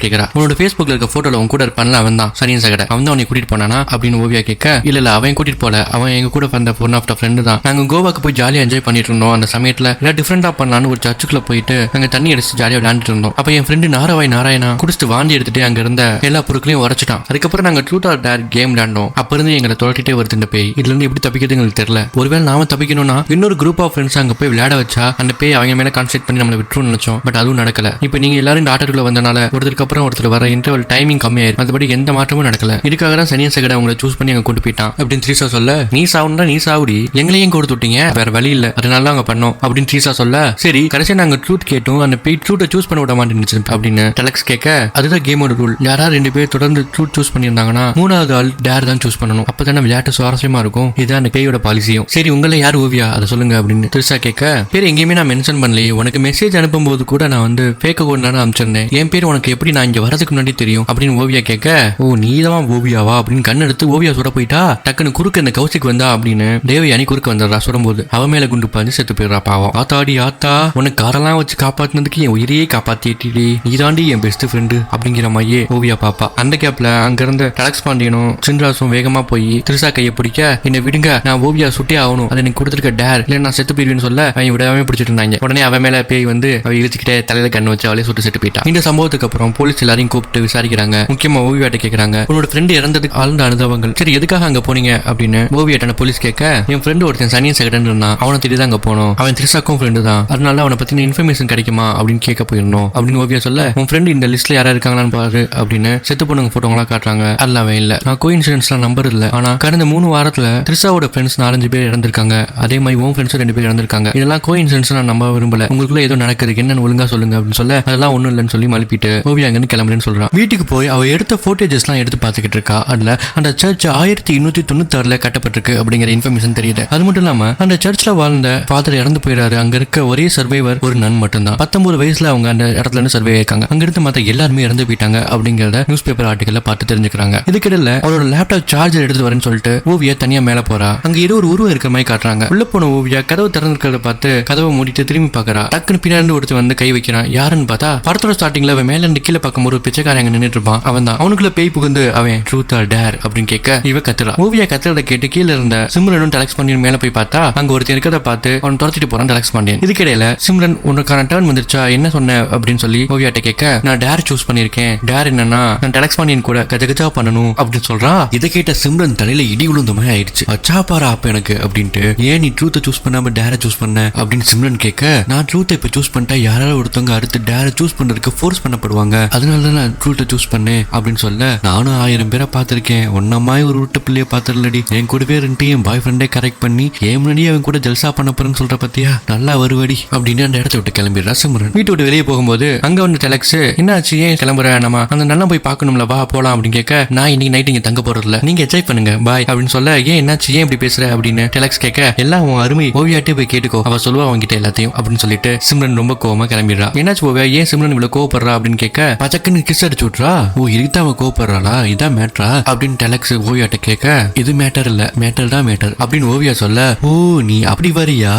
கேட்கிறா. உன்னோட Facebookல இருக்க போட்டோல அவன் கூட இருப்பான்ல அவன் தான் சனி சகடை, அவன் தான் அவனை கூட்டிட்டு போனானா அப்படின்னு ஓவியா கேட்க இல்ல அவன் கூட்டிட்டு போல, அவன் எங்க கூட வந்த ஒன் ஆஃப் த ஃப்ரெண்டு தான், நாங்க கோவாக்கு போய் ஜாலியா என்ஜாய் பண்ணிட்டு இருந்தோம். அந்த சமயத்துல எல்லாம் டிஃபரெண்டா பண்ணலான்னு ஒரு சர்ச்சுக்குள்ள போயிட்டு நாங்க தண்ணி அடிச்சு ஜாலியா விளையாண்டுட்டு இருந்தோம். அப்ப என் ஃப்ரெண்டு நாராயணா குடிச்சிட்டு வாந்தி எடுத்துட்டு அங்க இருந்த எல்லா பொருட்களையும் உரைச்சிட்டான். அதுக்கப்புறம் நாங்க ட்ரூத் ஆர் டேர் கேம் விளையாண்டோம். அப்ப இருந்து எங்களை துரட்டிட்டே வருது இந்த பேய். இதுல இருந்து எப்படி தப்பிக்கிறது எங்களுக்கு தெரியல. ஒருவேளை நாம தப்பிக்கணும்னா இன்னொரு குரூப் ஆஃப் ஃப்ரெண்ட்ஸ் அங்க போய் விளையாட வச்சா அந்த பேய் அவங்க மேல கான்சென்ட்ரேட் பண்ணி நம்மளை விட்டுருன்னு நினைச்சோம். பட் அதுவும் நடக்கல. இப்ப நீங்க எல்லாரும் இந்த ஆட்டத்துக்குள்ள வந்தனால ஒருத்தருக்கு அப்புறம் ஒருத்தர் வர இன்டர்வல் டைமிங் கம்மியாயிரும். மற்றபடி எந்த மாற்றமும் நடக்கல. இதுக்காக தான் சனிய சகடை அவங்களை சூஸ் பண்ணி அங்க கொண்டு போயிட்டான் அப்படின்னு த்ரீசா சொல்ல நீ சாவுனா நீ சாவுடி, எங்களையும் கொடுத்து விட்டீங்க வேற வழி இல்ல அதனால அங்க பண்ணோம் அப்படின்னு த்ரீசா சொல்ல சரி கடைசியா நாங்க ட்ரூத் கேட்டோம் அந்த பேய் ட்ரூத்தை சூஸ் பண்ண விட மாட்டேன்னு அப்படின்னு டெலக்ஸ் கேட்க அதுதான் கேமோட ரூல். யாராவது 2 பேர் தொடர்ந்து ட்ரூத் சூஸ் பண்ணியிருந்தாங்கன்னா 3வது ஆள் டேர் தான் சூஸ் பண்ணணும். அப்பதானே விளையாட்டு சுவாரஸ்யமா இருக்கும். இதுதான் அந்த பேயோட பாலிசியும். சரி உங்களை யார் ஓவியா அதை சொல்லுங்க அப்படின்னு திரிசா கேட்க பேர் எங்கேயுமே நான் மென்ஷன் பண்ணலையே, உனக்கு மெசேஜ் மெசேஜ் அனுப்பும்போது கூட நான் வந்து ஃபேக் அக்கௌண்ட் தானே அனுப்பிச்சிருந்தேன், என் பேர் உனக்கு எப்படி நான் இங்க வரதுக்கு முன்னாடி தெரியும் அப்படின்னு ஓவியா கேட்க, ஓ நீதான் ஓவியாவா அப்படின்னு கண் எடுத்து ஓவியா சுட போயிட்டா. டக்குன்னு குறுக்கு அந்த கௌசிக் வந்தா அப்படின்னு தேவயானி குறுக்கு வந்துடுறா. சுடும்போது அவன் மேல குண்டு பாஞ்சு செத்து போயிடுறா. பாவம். ஆத்தாடி ஆத்தா, உனக்கு காரெல்லாம் வச்சு காப்பாத்தினதுக்கு என் உயிரையே காப்பாத்திட்டி, நீ தாண்டி என் பெஸ்ட் ஃப்ரெண்டு அப்படிங்கிற மாதிரியே ஓவியா பாப்பா. அந்த கேப்ல அங்க இருந்த டலக்ஸ் பாண்டியனும் சின்ராசும் வேகமா போய் திரிசா கையை பிடிக்க, என்ன விடுங்க நான் ஓவியா சுட்டே ஆகணும், அதை எனக்கு கொடுத்துருக்க டேர் இல்ல நான் செத்து போயிருவேன்னு சொல்ல அவன் விடாம பிடிச்சிட்டு இருந்தாங்க. உடனே அவன் மேல பேய் வந்து அவ இழுச்சுக்கிட்டே தலையில கண்ணு வச்சு அவளே சுட்டு செத்து போயிட்டா. இந்த சம்பவத்துக்கு அப்புறம் போலீஸ் எல்லாரையும் கூப்பிட்டு விசாரிக்கிறாங்க. முக்கியமா ஓவியாட்ட கேக்குறாங்க, உன்னோட ஃப்ரெண்டு இறந்ததுக்கு ஆழ்ந்த அனுபவங்கள், சரி எதுக்காக அங்க போனீங்க அப்படின்னு ஓவியாட்ட போலீஸ் கேட்க, என் ஃப்ரெண்டு ஒருத்தன் சனியன் செகண்ட் இருந்தான், அவனை தேடி தான் அங்க போனோம், அவன் திரிசாக்கும் ஃப்ரெண்டு தான், அதனால அவனை பத்தின இன்ஃபர்மேஷன் கிடைக்குமா அப்படின்னு கேட்க போயிருந்தோம் அப்படின்னு ஓவியா சொல்ல, உன் ஃப்ரெண்டு இந்த லிஸ்ட்ல யாரா இருக்காங்களான்னு பாரு அப்படின்னு செத்து பொண்ணுங்க போட்டோங்களா காட்டுறாங்க. அதெல்லாம் இல்ல, நான் கோஇன்சிடென்ட்ஸ்லாம் நம்பர் இல்ல, ஆனா கடந்த 3 வாரத்துல திரிசாவோட ஃப்ரெண்ட்ஸ் 4-5 பேர் இறந்திருக்காங்க, அதே மாதிரி உன் ஃப்ரெண்ட்ஸ் 2 பேர் இறந்திருக்காங்க, இதெல்லாம் கோஇன்சிடென்ட்ஸ் நான் நம்ப விரும்பல, உங்களுக்குள்ள ஏதோ நடக்குது என்னன்னு ஒழுங்கா சொல்லுங்க அப்படின்னு சொல்ல, அதெல்லாம் ஒண்ணும் இல்லைன்னு சொல்லி மழுப்பிட்டு ஓவியா அங்கன்னு கிளம்புறேன்னு சொல்றான். வீட்டுக்கு போய் அவ எடுத்த போட்டேஜஸ் எல்லாம் எடுத்து பார்த்துக்கிட்டு இருக்கா. அதுல அந்த சர்ச் 1896 கட்டப்பட்டிருக்கு அப்படிங்கிற இன்ஃபர்மேஷன் தெரியுது. அது மட்டும் இல்லாம அந்த சர்ச்ல வாழ்ந்த ஃபாதர் இறந்து போயிடாரு. அங்க இருக்க ஒரே சர்வைவர் ஒரு நன் மட்டும் தான். 19 வயசுல அவங்க அந்த இடத்துல இருந்து சர்வே ஆயிருக்காங்க. அங்க இருந்து மத்த எல்லாருமே இறந்து போயிட்டாங்க அப்படிங்கறத நியூஸ் பேப்பர் ஆர்டிகல்ல பார்த்து தெரிஞ்சுக்கிறாங்க. இதுக்கிடையில அவரோட லேப்டாப் சார்ஜர் எடுத்து வரேன்னு சொல்லிட்டு ஓவியா தனியா மேல போறா. அங்க ஏதோ ஒரு உருவம் இருக்கிற மாதிரி காட்டுறாங்க. உள்ள போன ஓவியா கதவு திறந்திருக்கிறத பார்த்து கதவை மூடிட்டு திரும்பி பாக்குறா. டக்குன்னு பின்னாடி ஒருத்தர் வந்து கை வைக்கிறான். யாருன்னு பார்த்தா படத்தோட ஸ்டார்டிங்ல அவன் மேல இருந்து கீழே பார்க்கும் ஒரு பிச்சைக்காரன் அங்க நின்னுட்டு இருப்பான். அவன் தான். அவனுக்குள்ள பேய் புகுந்து அவன் ட்ரூத் ஆர் டேர் அப்படின்னு கேட்க இவ கத்துறா. ஓவியா கத்துறத கேட்டு கீழே இருந்த சிம்ரனும் டலக்ஸ் பாண்டியன் மேல போய் பார்த்தா அங்க ஒருத்தர் இருக்கிறத பார்த்து அவன் துரத்திட்டு போறான் டலக்ஸ் பாண்டியன். இதுக்கிடையில சிம்ரன் உனக்கான டர்ன் வந்துருச்சா என்ன சொன்ன அப்படின்னு சொல்லி ஓவியாட்ட கேட்க, நான் டேர் சூஸ் பண்ணிருக்கேன், டேர் என்னன்னா நான் டலக்ஸ் பாண்டியன் கூட கஜகஜா பண்ணணும் அப்படின்னு சொல்றான். இதை கேட்ட சிம்ரன் தலையில இடி விழுந்த மாதிரி ஆயிடுச்சு. அச்சா பாரா அப்ப எனக்கு அப்படின்ட்டு, ஏன் நீ ட்ரூத்தை சூஸ் பண்ணாம டேரை சூஸ் பண்ண அப்படின்னு சிம்ரன் கேட்க, நான் ட்ரூத்தை இப்ப சூஸ் பண்ணிட்டா யாராவது ஒருத்தவங்க அடுத்து டேரை சூஸ் பண்றதுக்கு ஃபோர்ஸ் பண்ணப்படுவாங்க, அதனாலதான் நான் ட்ரூத்தை சூஸ் பண்ணேன் அப்படின்னு சொல்ல, நானும் 1000 பேரை பார்த்திருக்கேன், ஒன்னமாய் ஒரு விட்டு பிள்ளைய பார்த்துடலடி, என் கூடவே இருந்துட்டு என் பாய் ஃப்ரெண்டே கரெக்ட் பண்ணி ஏன் முன்னாடியே அவன் கூட ஜல்சா பண்ண போறேன்னு சொல்ற பத்தியா, நல்லா வருவடி அப்படின்னு அந்த இடத்த விட்டு கிளம்பிடுறா சிம்ரன். வீட்டு விட்டு வெளியே போகும்போது அங்க வந்து டலக்ஸ், என்னாச்சு ஏன் கிளம்புற, நம்ம அந்த நல்லா போய் பார்க்கணும்ல வா போலாம் அப்படின்னு கேட்க, நான் இன்னைக்கு நைட் இங்க தங்க போறதுல நீங்க என்ஜாய் பண்ணுங்க பாய் அப்படின்னு சொல்ல, ஏன் என்னாச்சு ஏன் இப்படி பேசுற அப்படின்னு டலக்ஸ் கேட்க, எல்லாம் உன் அருமை ஓவியாட்டே போய் கேட்டுக்கோ, அவ சொல்லுவா அவங்கிட்ட எல்லாத்தையும் அப்படின்னு சொல்லிட்டு சிம்ரன் ரொம்ப கோவமா கிளம்பிடுறா. என்னாச்சு ஓவியா ஏன் சிம்ரன் இவ்வளவு கோவப்படுறா அப்படின்னு கேட்க, பச்சக்குன்னு கிஸ் அடிச்சு விட்றா. ஓ இதுக்கு அவன் கோவப்படுறாளா, இதான் மேட்டரா அப்படின்னு டலக்ஸ் ஓவியாட்ட கேட்க, இது மேட்டர் இல்ல மேட்டர் தான் மேட்டர் அப்படின்னு ஓவியா சொல்ல, ஓ நீ அப்படி வரியா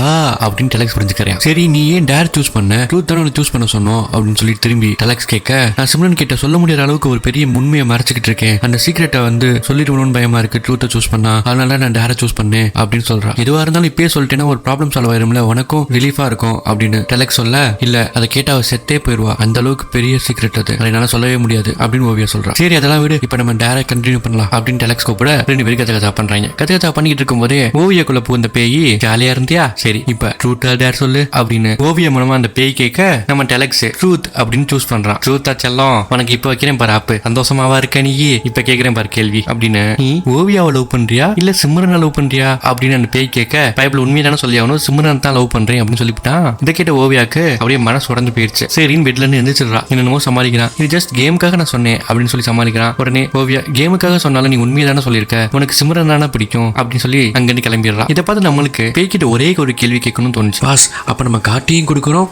அப்படின்னு டலக்ஸ் புரிஞ்சுக்கிறேன். சரி நீ ஏன் டேர் சூஸ் பண்ண, ட்ரூத் தானே சூஸ் பண்ண சொன்னோம் அப்படின்னு சொல்லி திரும்பி டலக்ஸ் கேட்க, நான் சிம்ரன் கிட்ட சொல்ல முடியாத அளவுக்கு ஒரு பெரிய உண்மையை மறைச்சிக்கிட்டு இருக்கேன், அந்த சீக்கிரட்டை வந்து சொல்லிடுவோம்னு பயமா இருக்கு, ட்ரூத்தை சூஸ் பண்ணா அதனால நான் டேரை சூஸ் பண்ணேன் அப்படின்னு சொல்றான். எதுவா இருந்தாலும் இப்பயே சொல்லிட்டேன்னா ஒரு ப்ராப்ளம் சால்வ் ஆயிரும்ல, உனக்கும் ரிலீஃபா இருக்கும் அப்படின்னு டலக்ஸ் சொல்ல, இல்ல அதை கேட்டா அவ செத்தே போயிருவா, அந்த அளவுக்கு பெரிய சீக்கிரட் அது, அதனால சொல்லவே முடியாது அப்படின்னு ஓவியா சொல்றான். சரி அதெல்லாம் விடு, இப்ப நம்ம டேரை கண்டினியூ பண்ணலாம் அப்படின்னு டலக்ஸ் கூப்பிட 2 பேரும் கதை பண்றாங்க. கதை பண்ணிட்டு இருக்கும் போதே ஓவியாக்குள்ள பூந்த பேய், ஜாலியா இருந்தியா சரி இப்ப ட்ரூத் ஆர் டேர் சொல்லு அப்படின்னு ஓவியா மூலமா அந்த பேய் கேட்க, நம்ம டலக்ஸ் ட்ரூத் அப்படின்னு சூஸ் பண்றான். ட்ரூத்தா செல்லம் உனக்கு இப்ப வைக்கிறேன் பாரு ஆப்பு, சந்தோஷமாவா இருக்க நீ, இப்ப கேக்குறேன் பாரு கேள்வி அப்படின்னு, நீ ஓவியாவை லவ் பண்றியா இல்ல சிம்ரனை லவ் பண்றியா அப்படின்னு அந்த பேய் கேட்க, பைபிள் உண்மையான சொல்லி ஆகணும், சிம்ரன் தான் லவ் பண்றேன் அப்படின்னு சொல்லிவிட்டான். இதை கேட்ட ஓவியாக்கு அப்படியே மனசு உடஞ்சு போயிடுச்சு. சரின்னு பெட்ல இருந்து எந்திரிச்சிடறான். என்னமோ சமாளிக்கிறான், இது ஜஸ்ட் கேமுக்காக நான் சொன்னேன் அப்படின்னு சொல்லி சமாளிக்கிறான். உடனே ஓவியா, கேமுக்காக சொன்னாலும் நீ உண்மையை தானே சொல்லியிருக்க, உனக்கு சிம்ரன் தானே பிடிக்கும் அப்படின்னு சொல்லி அங்கிருந்து கிளம்பிடுறான். இதை பார்த்து நம்மளுக்கு பேய்கிட்ட ஒரே ஒரு கேள்வி கேட்கணும்னு தோணுச்சு. பாஸ் அப்ப நம்ம காட்டியும் கொடுக்குறோம்.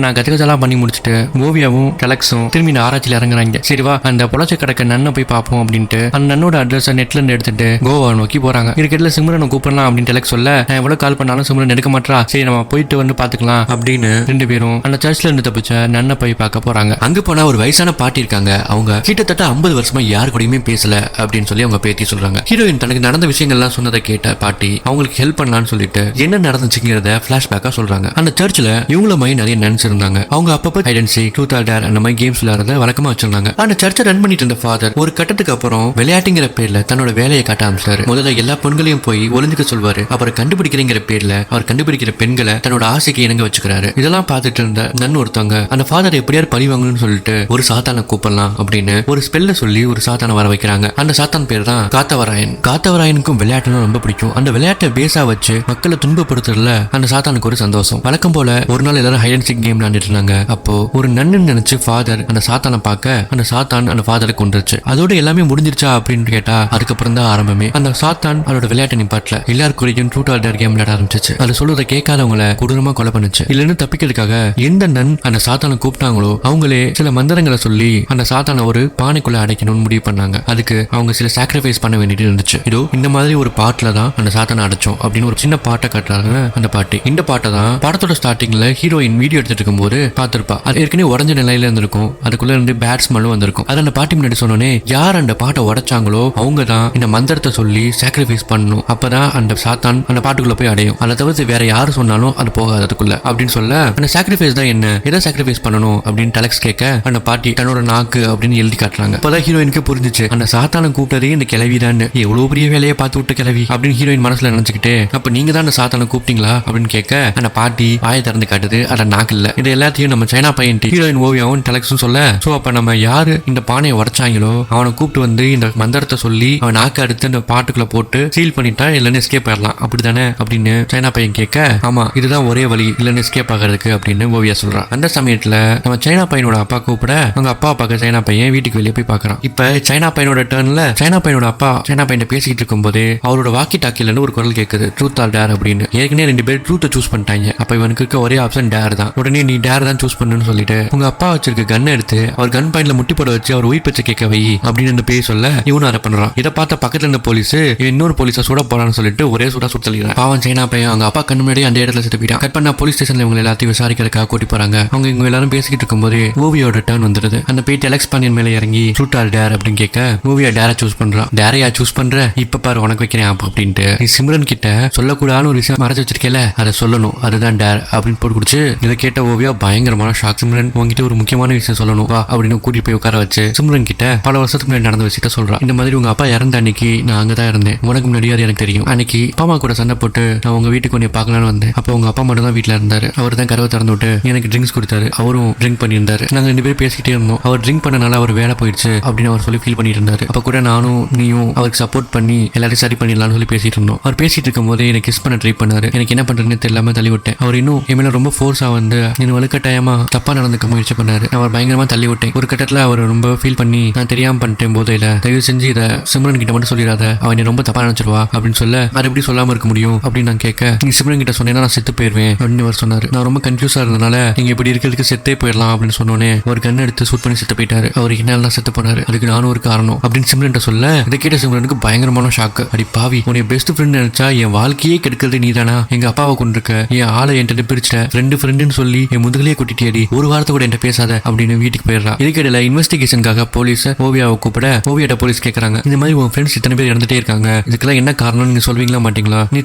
நான் கத்திகதெல்லாம் பண்ணி முடிச்சுட்டு ஓவியாவும் டலக்ஸும் திரும்பி ஆராய்ச்சியில் இறங்குறாங்க. சரிவா அந்த பொழச்ச கிடக்க நன்னை போய் பார்ப்போம் அப்படின்ட்டு அந்த நன்னோட அட்ரஸ் நெட்ல இருந்து எடுத்துட்டு கோவா நோக்கி போறாங்க. இதுக்கிட்ட சிம்ரனை கூப்பிடலாம் அப்படின்னு டலக்ஸ் சொல்ல, நான் எவ்வளவு கால் பண்ணாலும் சிம்ரன் எடுக்க மாட்டா, சரி நம்ம போயிட்டு வந்து பாத்துக்கலாம் அப்படின்னு 2 பேரும் அந்த சர்ச்ல இருந்து தப்பிச்ச நன்னை போய் பார்க்க போறாங்க. அங்க போனா ஒரு வயசான பாட்டி இருக்காங்க. அவங்க கிட்டத்தட்ட 50 வருஷமா யாரு கூடயுமே பேசல அப்படின்னு சொல்லி அவங்க பேத்தி சொல்றாங்க. ஹீரோயின் தனக்கு நடந்த விஷயங்கள்லாம் சொன்னதை கேட்ட பாட்டி அவங்களுக்கு ஹெல்ப் பண்ணலாம்னு சொல்லிட்டு என்ன நடந்துச்சுங்கிறத பிளாஷ்பேக்கா சொல்றாங்க. அந்த சர்ச்ல இவங்கள நிறைய நினைச்சிருந்தாங்க. அவங்க அப்பப்ப hide and seek, truth or dare அந்த மாதிரி கேம்ஸ் விளையாடுறத வழக்கமா வச்சிருந்தாங்க. அந்த சர்ச்சை ரன் பண்ணிட்டு இருந்த ஃபாதர் ஒரு கட்டத்துக்கு அப்புறம் விளையாட்டுங்கிற பேர்ல தன்னோட வேலையை காட்ட ஆரம்பிச்சாரு. முதல்ல எல்லா பெண்களையும் போய் ஒளிஞ்சுக்க சொல்வாரு. அப்புறம் கண்டுபிடிக்கிறங்கிற பேர்ல அவர் கண்டுபிடிக்கிற பெண்களை தன்னோட ஆசைக்கு இணங்க வச்சுக்கிறாரு. இதெல்லாம் பார்த்துட்டு இருந்த நன்னு ஒருத்தவங்க அந்த ஃபாதர் எப்படியாரு பழி வாங்கணும்னு சொல்லிட்டு ஒரு சாத்தான கூப்பிடலாம் அப்படின்னு ஒரு ஸ்பெல்ல சொல்லி ஒரு சாத்தான வர வைக்கிறாங்க. அந்த சாத்தான் பேர் தான் காத்தவராயன். காத்தவராயனுக்கும் விளையாட்டுனா ரொம்ப பிடிக்கும். அந்த விளையாட்டை பேஸா வச்சு மக்களை துன்பப்படுத்துறதுல அந்த சாத்தானுக்கு ஒரு சந்தோஷம். வழக்கம் போல ஒரு நாள் எல்லாரும் எல்லாரும் ஹைட் அண்ட் சீக் கேம் விளையாண்டுட்டு இருந்தாங்க. அப்போ ஒரு நன்னு நினைச்சு ஃபாதர் அந்த சாத்தானை பார்க்க அந்த சாத்தான் அந்த ஃபாதரை கொண்டுருச்சு. அதோட எல்லாமே முடிஞ்சிருச்சா அப்படின்னு கேட்டா அதுக்கப்புறம் தான் ஆரம்பமே. அந்த சாத்தான் அதோட விளையாட்டு நிப்பாட்டல, எல்லாருக்கும் ட்ரூத் ஆர் டேர் கேம் விளையாட ஆரம்பிச்சிச்சு. அது சொல்றதை கேட்காதவங்களை கொடூரமா கொலை பண்ணுச்சு. இல்லன்னு தப்பிக்கிறதுக்காக எந்த நன் அந்த சாத்தானை கூப்பிட்டாங்களோ அவங்களே சில மந்திரங்களை சொல்லி அந்த சாத்தானை ஒரு பானைக்குள்ள அடைக்கணும்னு முடிவு பண்ணாங்க. அதுக்கு அவங்க சில சாக்ரிஃபைஸ் பண்ண வேண்டியது இருந்துச்சு. இதோ இந்த மாதிரி ஒரு பாட்டுல தான் அந்த சாத்தானை அடைச்சோம் அப்படின்னு ஒரு சின்ன பாட்டை காட்டுறாங்க அந்த பாட்டி. இந்த பாட்டை தான் படத்தோட ஸ்டார்டிங்ல ஹீரோயின் வீடியோ எடுத்துட்டு இருக்கும்போது பார்த்திருப்பா. அது ஏற்கனவே உடஞ்ச நிலையில இருந்திருக்கும், அதுக்குள்ள இருந்து பேட் ஸ்மெல்லும் வந்திருக்கும். அது அந்த பாட்டி முன்னாடி சொன்னோன்னே யார் அந்த பாட்டை உடைச்சாங்களோ அவங்க தான் இந்த மந்திரத்தை சொல்லி சாக்ரிஃபைஸ் பண்ணணும், அப்பதான் அந்த சாத்தான் அந்த பாட்டுக்குள்ள போய் அடையும். அதை தவிர்த்து வேற யாரு சொன்னாலும் அது போகாது அதுக்குள்ள அப்படின்னு சொல்ல, அந்த சாக்ரிஃபைஸ் தான் என்ன, எதை சாக்ரிஃபைஸ் பண்ணணும் அப்படின்னு டெலக்ஸ் கேட்க அந்த பாட்டி தன்னோட நாக்கு அப்படின்னு எழுதி காட்டுறாங்க. அப்பதான் ஹீரோயினுக்கு புரிஞ்சிச்சு அந்த சாத்தானை கூப்பிட்டதே இந்த கிளவி தான், எவ்வளவு பெரிய வேலையை பார்த்து விட்டு கிளவி அப்படின்னு ஹீரோயின் மனசுல நினைச்சுக்கிட்டு, அப்ப நீங்க தான் அந்த சாத்தானை கூப்பிட்டீங்களா அப்படின்னு கேட்க அந்த பாட்டி வாயை திறந்து காட்டுது, அத நாக்கு இல்ல. இது எல்லாத்தையும் நம்ம சைனா பையன் ஹீரோயின் ஓவியாவும் டெலக்ஸும் சொல்ல, சோ அப்ப நம்ம யாரு இந்த பானையை உடைச்சாங்களோ அவனை கூப்பிட்டு வந்து இந்த மந்திரத்தை சொல்லி அவன் நாக்கு அடுத்து அந்த பாட்டுக்குள்ள போட்டு சீல் பண்ணிட்டா இல்லன்னு எஸ்கேப் ஆயிடலாம் அப்படித்தானே அப்படின்னு சைனா பையன் கேட்க, ஆமா இதுதான் ஒரே வழி இல்லன்னு எஸ்கேப் ஆகிறதுக்கு அப்படின்னு ஓவியா சொல்றான். அந்த சமயத்துல நம்ம சைனா பையனோட அப்பா கூப்பிட அவங்க அப்பா பார்க்க சைனா பையன் வீட்டுக்கு வெளியே போய் பாக்குறான். இப்ப சைனா பையனோட டர்ன்ல சைனா பையனோட அப்பா சைனா பையன் பேசிட்டு இருக்கும் போது அவரோட வாக்கி டாக்கில இருந்து ஒரு குரல் கேட்குது, ட்ரூத் ஆர் டேர் அப்படின்னு. ஏற்கனவே 2 பேர் ட்ரூத்தை சூஸ் பண்ணிட்டாங்க. அப்ப இவனுக்கு இருக்க ஒரே ஆப்ஷன் டேர் தான். உடனே நீ டேர் தான் சூஸ் பண்ணுன்னு சொல்லிட்டு உங்க அப்பா வச்சிருக்க கன் எடுத்து அவர் கன் பாயிண்ட்ல முட்டி போட வச்சு அவர் உயிர் பச்சை கேட்க வை அப்படின்னு அந்த பேர் சொல்ல இவனும் அதை பண்றான். இதை பார்த்த பக்கத்துல இருந்த போலீஸ் இன்னொரு போலீஸை சுட போறான்னு சொல்லிட்டு ஒரே சுடா சுத்தலிக்கிறான். பாவம் சைனா பையன் அவங்க அப்பா கண்ணு முன்னாடி அந்த இடத்துல செத்து போயிட்டான். கட் பண்ணா போலீஸ் ஸ்டேஷன்ல இவங்க எல்லாத்தையும் விசாரிக்கிறதுக்காக கூட்டி போறாங்க. அவங்க இவங்க எல்லாரும் பேசிக்கிட்டு இருக்கும்போது ஓவியோட டர்ன் வந்துருது. அந்த பேய் டெலக்ஸ் பாண்டியன் மேல இறங்கி ட்ரூத் ஆர் டேர் அப்படின்னு கேட்க ஓவியா டேரை சூஸ் பண்றான். டேரையா சூஸ் பண்ற, இப்ப பாரு உனக்கு வைக்கிறேன் அப்ப அப்படின்ட்டு நீ சிம்ரன் கிட்ட சொல்லக்கூடாதுன்னு ஒரு விஷயம் மறைச்சு வச்சிருக்கல, அதை சொல்லணும், அதுதான் டேர் அப்படின்னு போட்டு குடிச்சு. இதை கேட்ட ஓவியா பயங்கரமான ஷாக். சிம்ரன் உங்ககிட்ட ஒரு முக்கியமான விஷயம் சொல்லணும் வா அப்படின்னு கூட்டிட்டு போய் உட்கார வச்சு சிம்ரன் கிட்ட பல வருஷத்துக்கு முன்னாடி நடந்த விஷயத்த சொல்றான். இந்த மாதிரி உங்க அப்பா இறந்த அன்னைக்கு நான் அங்கதான் இருந்தேன், உனக்கு முன்னாடி அது எனக்கு தெரியும். அன்னைக்கு அப்பா அம்மா கூட சண்டை போட்டு நான் உங்க வீட்டுக்கு கொஞ்சம் பார்க்கலான்னு வந்தேன். அப்போ உங்க அப்பா மட்டும் தான் வீட்டுல இருந்தாரு. அவர் தான் கதவை திறந்து விட்டு எனக்கு ட்ரிங்க்ஸ் கொடுத்தாரு. அவரும் ட்ரிங்க் பண்ணியிருந்தாரு. நாங்க 2 பேரும் பேசிக்கிட்டே இருந்தோம். அவர் ட்ரிங்க் பண்ணனால அவர் வேலை போயிடுச்சு அப்படின்னு அவர் சொல்லி ஃபீல் பண்ணிட்டு இருந்தாரு. அப்ப கூட நானும் நீயும் அவருக்கு சப்போர்ட் பண்ணி எல்லாத்தையும் சரி பண்ணிடலாம்னு சொல்லி பேசிட்டு இருந்தோம். அவர் பேசிட்டு இருக்கும் போது எனக்கு கிஸ் பண்ண ட்ரை பண்ணாரு. எனக்கு என்ன பண்றதுன்னு தெரியலாம தள்ளி விட்டேன். அவர் இன்னும் என் மேல ரொம்ப ஃபோர்ஸா வந்து என்ன வலுக்கட்டாயமா தப்பா நடந்துக்க முயற்சி பண்ணாரு. அவர் பயங்கரமா தள்ளி விட்டேன். ஒரு கட்டத்துல அவர் ரொம்ப ஃபீல் பண்ணி நான் தெரியாம பண்ணிட்டேன் போதையில, தயவு செஞ்சு இதை சிம்ரன் கிட்ட மட்டும் சொல்லிடாத, அவன் ரொம்ப தப்பா நினைச்சிருவா அப்படின்னு சொல்ல, அது எப்படி சொல்லாம இருக்க முடியும் அப்படின்னு நான் கேட்க, நீ சிம்ரன் கிட்ட சொன்னேன்னா நான் செத்து போயிருவேன் அப்படின்னு அவர் சொன்னாரு. நான் ரொம்ப கன்ஃபியூஸா இருந்தனால நீங்க இப்படி இருக்கிறதுக்கு செத்தே போயிடலாம் அப்படின்னு சொன்னோன்னே ஒரு கண்ணை எடுத்து சூட் பண்ணி செத்து போயிட்டாரு. அவர் என்ன செத்து போனாரு, அதுக்கு நானும் ஒரு காரணம் அப்படின்னு சிம்ரன் சொல்ல, இதை கேட்ட சிம்ரனுக்கு பயங்கரமான ஷாக்கு. அடி பாவி, உன்னை பெஸ்ட் ஃப்ரெண்ட் நினைச்சா என் வாழ்க்கையே கெடுக்கிறது நீதானா, எங்க அப்பாவை கொண்டிருக்க, என் ஆளை என்கிட்ட பிரிச்சுட்ட, 2 ஃப்ரெண்டுன்னு சொல்லி என் முதுகலையே கூட்டிட்டியடி, ஒரு வாரத்தை கூட என்கிட்ட பேசாத அப்படின்னு வீட்டுக்கு போயிடுறா. இதுக்கிடையில இன்வெஸ்டிகேஷனுக்காக போலீஸ் ஓவியாவை கூப்பிட ஓவியாட்ட போலீஸ் கேட்கறாங்க, இந்த மாதிரி உன் ஃப்ரெண்ட்ஸ் இத்தனை பேர் இறந்துட்டே இருக்காங்க, இதுக்கெல்லாம் என்ன காரணம் நீங்க சொல்வீங்களா மாட்டீங்களா, நீ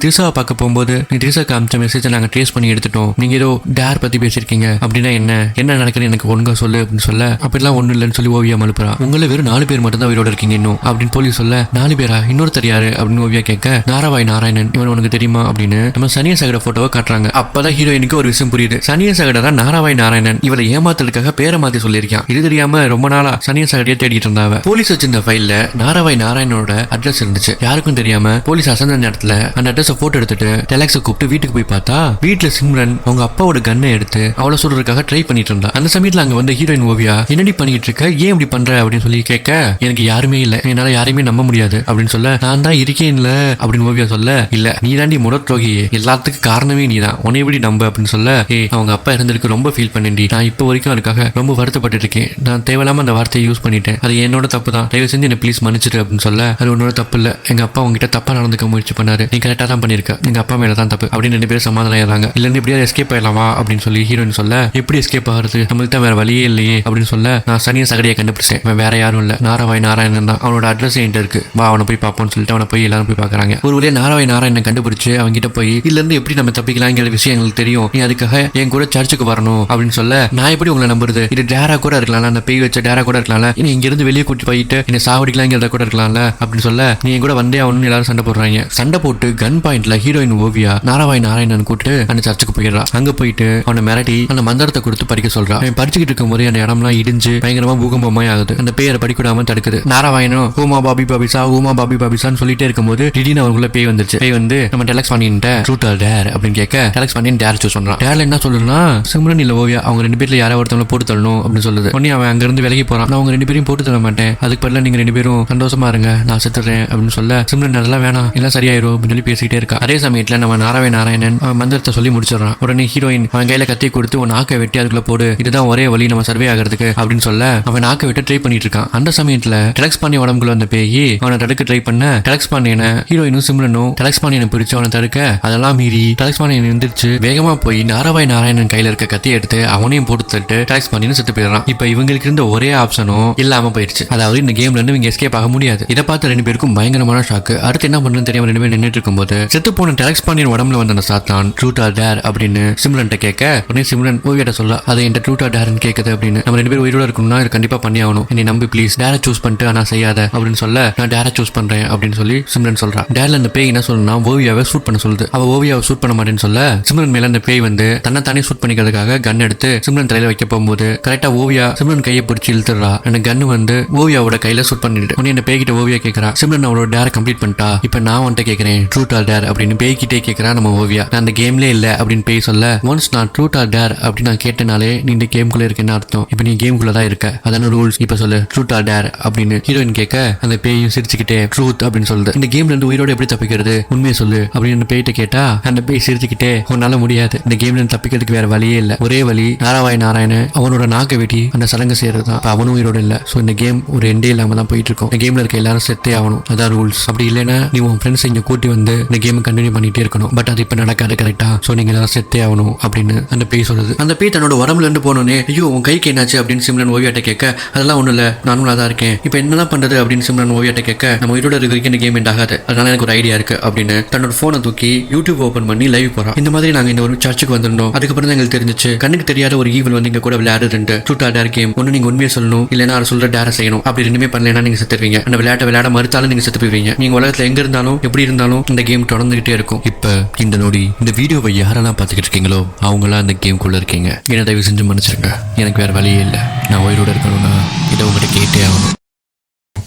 திரிசாவை பார்க்க போகும்போது நீ திரிசாக்கு அமிச்ச மெசேஜை நாங்க ட்ரேஸ் பண்ணி எடுத்துட்டோம், நீங்க ஏதோ டேர் பத்தி பேசிருக்கீங்க அப்படின்னா என்ன நடக்குது எனக்கு ஒழுங்கா சொல்லு அப்படின்னு சொல்ல, அப்படிலாம் ஒண்ணு இல்லைன்னு சொல்லி ஓவியா மலுப்புறா. உங்களை வெறும் 4 பேர் மட்டும் தான் உயிரோட இருக்கீங்க இன்னும் அப்படின்னு போலீஸ் சொல்ல, 4 பேரா, இன்னொருத்தர் யாரு அப்படின்னு ஓவியா கேட்க, நாராவாய் நாராயணன், இவன் உனக்கு தெரியுமா அப்படின்னு நம்ம சனிய சகட போட்டோவை காட்டுறாங்க. அப்பதான் ஹீரோயினுக்கு ஒரு விஷயம் புரியுது, சனிய சகட தான் நாராவாய் நாராயணன் இவளை ஏமாத்துறதுக்காக பேரை மாத்தி சொல்லியிருக்கான். இது தெரியாம ரொம்ப நாளா சனிய சகடியை தேடிட்டு இருந்தாவ. போலீஸ் வச்சிருந்த ஃபைல்ல நாராவாய் நாராயணனோட அட்ரஸ் இருந்துச்சு. யாருக்கும் தெரியாம போலீஸ் அசந்த நேரத்துல அந்த அட்ரஸ் போட்டோ எடுத்துட்டு டெலக்ஸை கூப்பிட்டு வீட்டுக்கு போய் பார்த்தா வீட்டுல சிம்ரன் அவங்க அப்பாவோட கன்னை எடுத்து அவளை சொல்றதுக்காக ட்ரை பண்ணிட்டு இருந்தா. அந்த சமயத்துல அங்க வந்து ஹீரோயின் ஓவியா என்னடி பண்ணிட்டு இருக்க, ஏன் இப்படி பண்ற அப்படின்னு சொல்லி கேட்க, எனக்கு யாருமே இல்ல, என்னால யாரையுமே நம்ப முடியாது அப்படின்னு சொல்ல, நான் தான் இருக்கேன்ல அப்படின்னு ஓவியா சொல்ல, இல்ல நீ தாண்டி முடத்ரோகி, எல்லாத்துக்கும் காரணமே நீ தான், உன்னை எப்படி நம்ப அப்படின்னு சொல்ல, அவங்க அப்பா இருந்திருக்கு ரொம்ப ஃபீல் பண்ணி, நான் இப்போ வரைக்கும் அதுக்காக ரொம்ப வருத்தப்பட்டு இருக்கேன், நான் தேவையில்லாம அந்த வார்த்தையை யூஸ் பண்ணிட்டேன், அது என்னோட தப்பு தான், தயவு செஞ்சு என்ன ப்ளீஸ் மன்னிச்சிட்டு அப்படின்னு சொல்ல, அது உன்னோட தப்பு இல்ல, எங்க அப்பா உங்ககிட்ட தப்பா நடந்துக்க முயற்சி பண்ணாரு, நீ கரெக்டா தான் பண்ணிருக்க, எங்க அப்பா மேல தான் தப்பு அப்படின்னு 2 பேரும் சமாதானம் ஆயிடுறாங்க. இல்லன்னு எப்படியாவது எஸ்கேப் ஆயிடலாமா அப்படின்னு சொல்லி ஹீரோயின் சொல்ல, எப்படி எஸ்கேப் ஆகுறது, நம்மளுக்கு தான் வேற வழியே இல்லையே அப்படின்னு சொல்ல, நான் சனிய சகடியை கண்டுபிடிச்சேன், வேற யாரும் இல்ல, நாராவாய் நாராயணன் தான், அவனோட அட்ரஸ் என்கிட்ட இருக்கு, வா அவனை போய் பார்ப்போம்னு சொல்லிட்டு அவனை போய் எல்லாரும் போய் பாக்குறாங்க. ஒரு வழியா நாராவாய் நாராயணன் கண்டுபிடிச்சு அவங்க கிட்ட போய் இதுல இருந்து எப்படி நம்ம தப்பிக்கலாங்கிற விஷயம் எங்களுக்கு தெரியும், நீ அதுக்காக என் கூட சர்ச்சுக்கு வரணும் அப்படின்னு சொல்ல, நான் எப்படி உங்களை நம்புறது, இது டேரா கூட இருக்கலாம்ல, அந்த பேய் வச்ச டேரா கூட இருக்கலாம்ல, நீ இங்க இருந்து வெளியே கூட்டி போயிட்டு என்ன சாவடிக்கலாங்கிறத கூட இருக்கலாம்ல அப்படின்னு சொல்ல, நீ என் கூட வந்தே ஆகணும்னு எல்லாரும் சண்டை போடுறாங்க. சண்டை போட்டு கன் பாயிண்ட்ல ஹீரோயின் ஓவியா நாராவாய் நாராயணன் கூட்டு அந்த சர்ச்சுக்கு போயிடுறா. அங்க போயிட்டு அவனை மிரட்டி அந்த மந்திரத்தை கொடுத்து படிக்க சொல்றா. அவன் படிச்சுக்கிட்டு இருக்கும் போது அந்த இடம்லாம் இடிஞ்சு பயங்கரமா பூகம்பமாய் ஆகுது. அந்த பேரை படிக்கூடாம தடுக்குது. நாராவாயனும் ஹூமா பாபி பாபிசா ஹூமா பாபி பாபிசான்னு சொல்லிட்டே இருக்கும்போது திடீர்னு அவங்களுக்குள்ள பேய் வந்துச்சு. பேய் வந்து நம்ம டெலக்ஸ் பண்ணிட்ட ட்ரூத் ஆர் டேர் அப்படின்னு கேட்க, டெலக்ஸ் பண்ணி டேர் சூஸ் பண்றான். டேர்ல என்ன சொல்லுன்னா சிம்ரன் இல்ல ஓவியா அவங்க 2 பேர்ல யாராவது ஒருத்தவங்கள போட்டு தள்ளணும் அப்படின்னு சொல்லுது. உடனே அவன் அங்க இருந்து விலகி போறான். நான் அவங்க 2 பேரையும் போட்டு தள்ள மாட்டேன், அதுக்கு பதிலா நீங்க 2 பேரும் சந்தோஷமா இருங்க, நான் செத்துறேன் அப்படின்னு சொல்ல சிம்ரன் அதெல்லாம் வேணாம் எல்லாம் சரியாயிரும் அப்படின்னு சொல்லி பேசிக்கிட்டே இருக்கா. அதே சமயத்துல நம்ம நாராயணன் மந்திரத்தை சொல்லி முடிச்சிடறான். உடனே ஹீரோயின் அவன் கையில கத்தி கொடுத்து உன் நாக்கை வெட்டி அதுக்குள்ள போடு, இதுதான் ஒரே வழி நம்ம சர்வே ஆகிறதுக்கு அப்படின்னு சொல்ல அவன் நாக்கை விட்டு ட்ரை பண்ணிட்டு இருக்கான். அந்த சமயத்துல டெலக்ஸ் பாண்டிய உடம்புக்குள்ள வந்த பேய் அவனை தடுக்க ட்ரை பண்ண டெலக்ஸ் பாண்டியனை ஹீரோயினும் சிம்ரனும் டெலக்ஸ் பாண்டியனை பிடிச்சு அவனை தடுக்க அதெல்லாம் மீறி டெலக்ஸ் பாண்டியன் எந்திரிச்சு வேகமா போய் நாராயணன் கையில இருக்க கத்தி எடுத்து அவனையும் போட்டு தட்டு டெலக்ஸ் பாண்டியன் செத்து போயிடறான். இப்ப இவங்களுக்கு இருந்த ஒரே ஆப்ஷனும் இல்லாம போயிடுச்சு. அதாவது இந்த கேம்ல இருந்து இவங்க எஸ்கேப் ஆக முடியாது. இதை பார்த்து 2 பேருக்கும் பயங்கரமான ஷாக்கு. அடுத்து என்ன பண்றதுன்னு தெரியாம 2 பேரும் நின்றுட்டு இருக்கும்போது செத்து போன டெலக்ஸ் பாண்டியன் உடம்புல வந்த அந்த சாத்தான் ட்ரூத் ஆர் டேர் அப்படின்னு சிம்ரன் கேட்க உடனே சிம்ரன் ஓவியிட்ட சொல்ல அதை என் ட்ரூத் ஆர் டேர்னு கேட்குது அப்படின்னு. நம்ம 2 பேரும் உயிரோட இருக்கணும்னா இது கண்டிப்பா பண்ணி ஆகணும், என்னை நம்பி ப்ளீஸ், டேரை சூஸ் பண்ணிட்டு ஆனா செய்யாத அப்படின்னு சொல்ல நான் டேரை சூஸ் பண்றேன் அப்படின்னு சொல்லி சிம்ரன் சொல்றா. டேர்ல அந்த பேய் என்ன சொல்லுன்னா ஓவியாவை ஷூட் பண்ண சொல்லுது. அவ ஓவியாவை ஷூட் பண்ண மாட்டேன்னு சொல்ல சிம்ரன் மேல அந்த பேய் வந்து தன்னை தானே ஷூட் பண்ணிக்கிறதுக்காக கன் எடுத்து சிம்ரன் தலையில வைக்க போகும்போது கரெக்டா ஓவியா சிம்ரன் கையை பிடிச்சி இழுத்துறா. அந்த கன்னு வந்து ஓவியாவோட கையில ஷூட் பண்ணிட்டு உடனே அந்த பேய்கிட்ட ஓவியா கேட்கறா சிம்ரன் அவளோட டேரை கம்ப்ளீட் பண்ணிட்டா, இப்ப நான் வந்துட்டு கேட்கிறேன் ட்ரூத் ஆர் டேர் அப்படின்னு பேய்கிட்டே கேட்கறா நம்ம ஓவியா. நான் அந்த கேம்ல இல்ல அப்படின்னு பேய் சொல்ல ஒன்ஸ் நான் ட்ரூத் ஆர் டேர் அப்படின்னு நான் கேட்டனாலே நீ இந்த கேம்குள்ள இருக்குன்னு அர்த்தம், இப்ப நீ கேம்குள்ள தான் இருக்க, அதான ரூல்ஸ், இப்ப சொல்லு ட்ரூத் ஆர் டேர் அப்படின்னு ஹீரோயின் கேட்க அந்த பேயும் சிரிச்சுக்கிட்டே ட்ரூத் அப்படின்னு சொல்லுது. இந்த கேம்ல இருந்து உயிரோட எப்படி தப்பிக்கிறது, உண்மையை சொல்லு அப்படின்னு பேய்கிட்ட கேட்டா அந்த பேய் சிரிச்சுக்கிட்டே உன்னால முடியாது, இந்த கேம்ல இருந்து தப்பிக்கிறதுக்கு வேற வழியே இல்ல, ஒரே வழி நாராயணன் அவனோட நாக்கை வெட்டி அந்த சடங்கு செய்யறதுதான், அவனும் உயிரோட இல்ல, சோ இந்த கேம் ஒரு எண்டே இல்லாம தான் போயிட்டு இருக்கும், இந்த கேம்ல இருக்க எல்லாரும் செத்தே ஆகணும், அதான் ரூல்ஸ், அப்படி இல்லைன்னா நீ உன் ஃப்ரெண்ட்ஸ் இங்க கூட்டி வந்து இந்த கேம் கண்டினியூ பண்ணிட்டே இருக்கணும், பட் அது இப்ப நடக்காது கரெக்டா, சோ நீங்க எல்லாரும் செத்தே ஆகணும் அப்படின்னு அந்த பேய் சொல்லுது. அந்த பேய் தன்னோட உடம்புல இருந்து போனோன்னே ஐயோ உன் கைக்கு என்னாச்சு அப்படின்னு சிம்ரன் ஓவியாட்ட கேட்க அதெல்லாம் ஒண்ணு இல்ல நானும் நல்லா இருக்கேன், இப்ப என்னதான் பண்றது அப்படின்னு சிம்ரன் ஓவியாட்ட கேட்க நம்ம உயிரோட இருக்கிற இந்த கேம் எண்ட் ஆகாது, அதனால எனக்கு ஒரு ஐடியா இருக்கு அப்படின்னு தன்னோட போனை தூக்கி யூடியூப் ஓபன் பண்ணி லைவ் போறான். இந்த மாதிரி நாங்க இந்த ஒரு சர்ச்சுக்கு வந்திருந்தோம், அதுக்கப்புறம் தான் எங்களுக்கு தெரிஞ்சிச்சு கண்ணுக்கு தெரியாத ஒரு ஈவில் வந்து இங்க கூட விளையாடுறது ட்ரூத் ஆர் டேர் கேம், ஒன்னு நீங்க உண்மையை சொல்லணும் இல்லைன்னா அதை சொல்ற டேரை செய்யணும், அப்படி 2மே பண்ணலைன்னா நீங்க செத்துருவீங்க, அந்த விளையாட மறுத்தாலும் நீங்க செத்து போவீங்க, நீங்க உலகத்துல எங்க இருந்தாலும் எப்படி இருந்தாலும் இந்த கேம் தொடர்ந்துகிட்டே இருக்கும். இப்ப இந்த நொடி இந்த வீடியோவை யாரெல்லாம் பார்த்துக்கிட்டு இருக்கீங்களோ அவங்களாம் அந்த கேம்குள்ள இருக்கீங்க, என்ன தயவு செஞ்சு மன்னிச்சிருங்க, எனக்கு வேற வழியே இல்லை, நான் உயிரோட இருக்கணும்னா இதை உங்ககிட்ட கேட்டே ஆகணும்.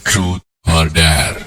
Truth or dare.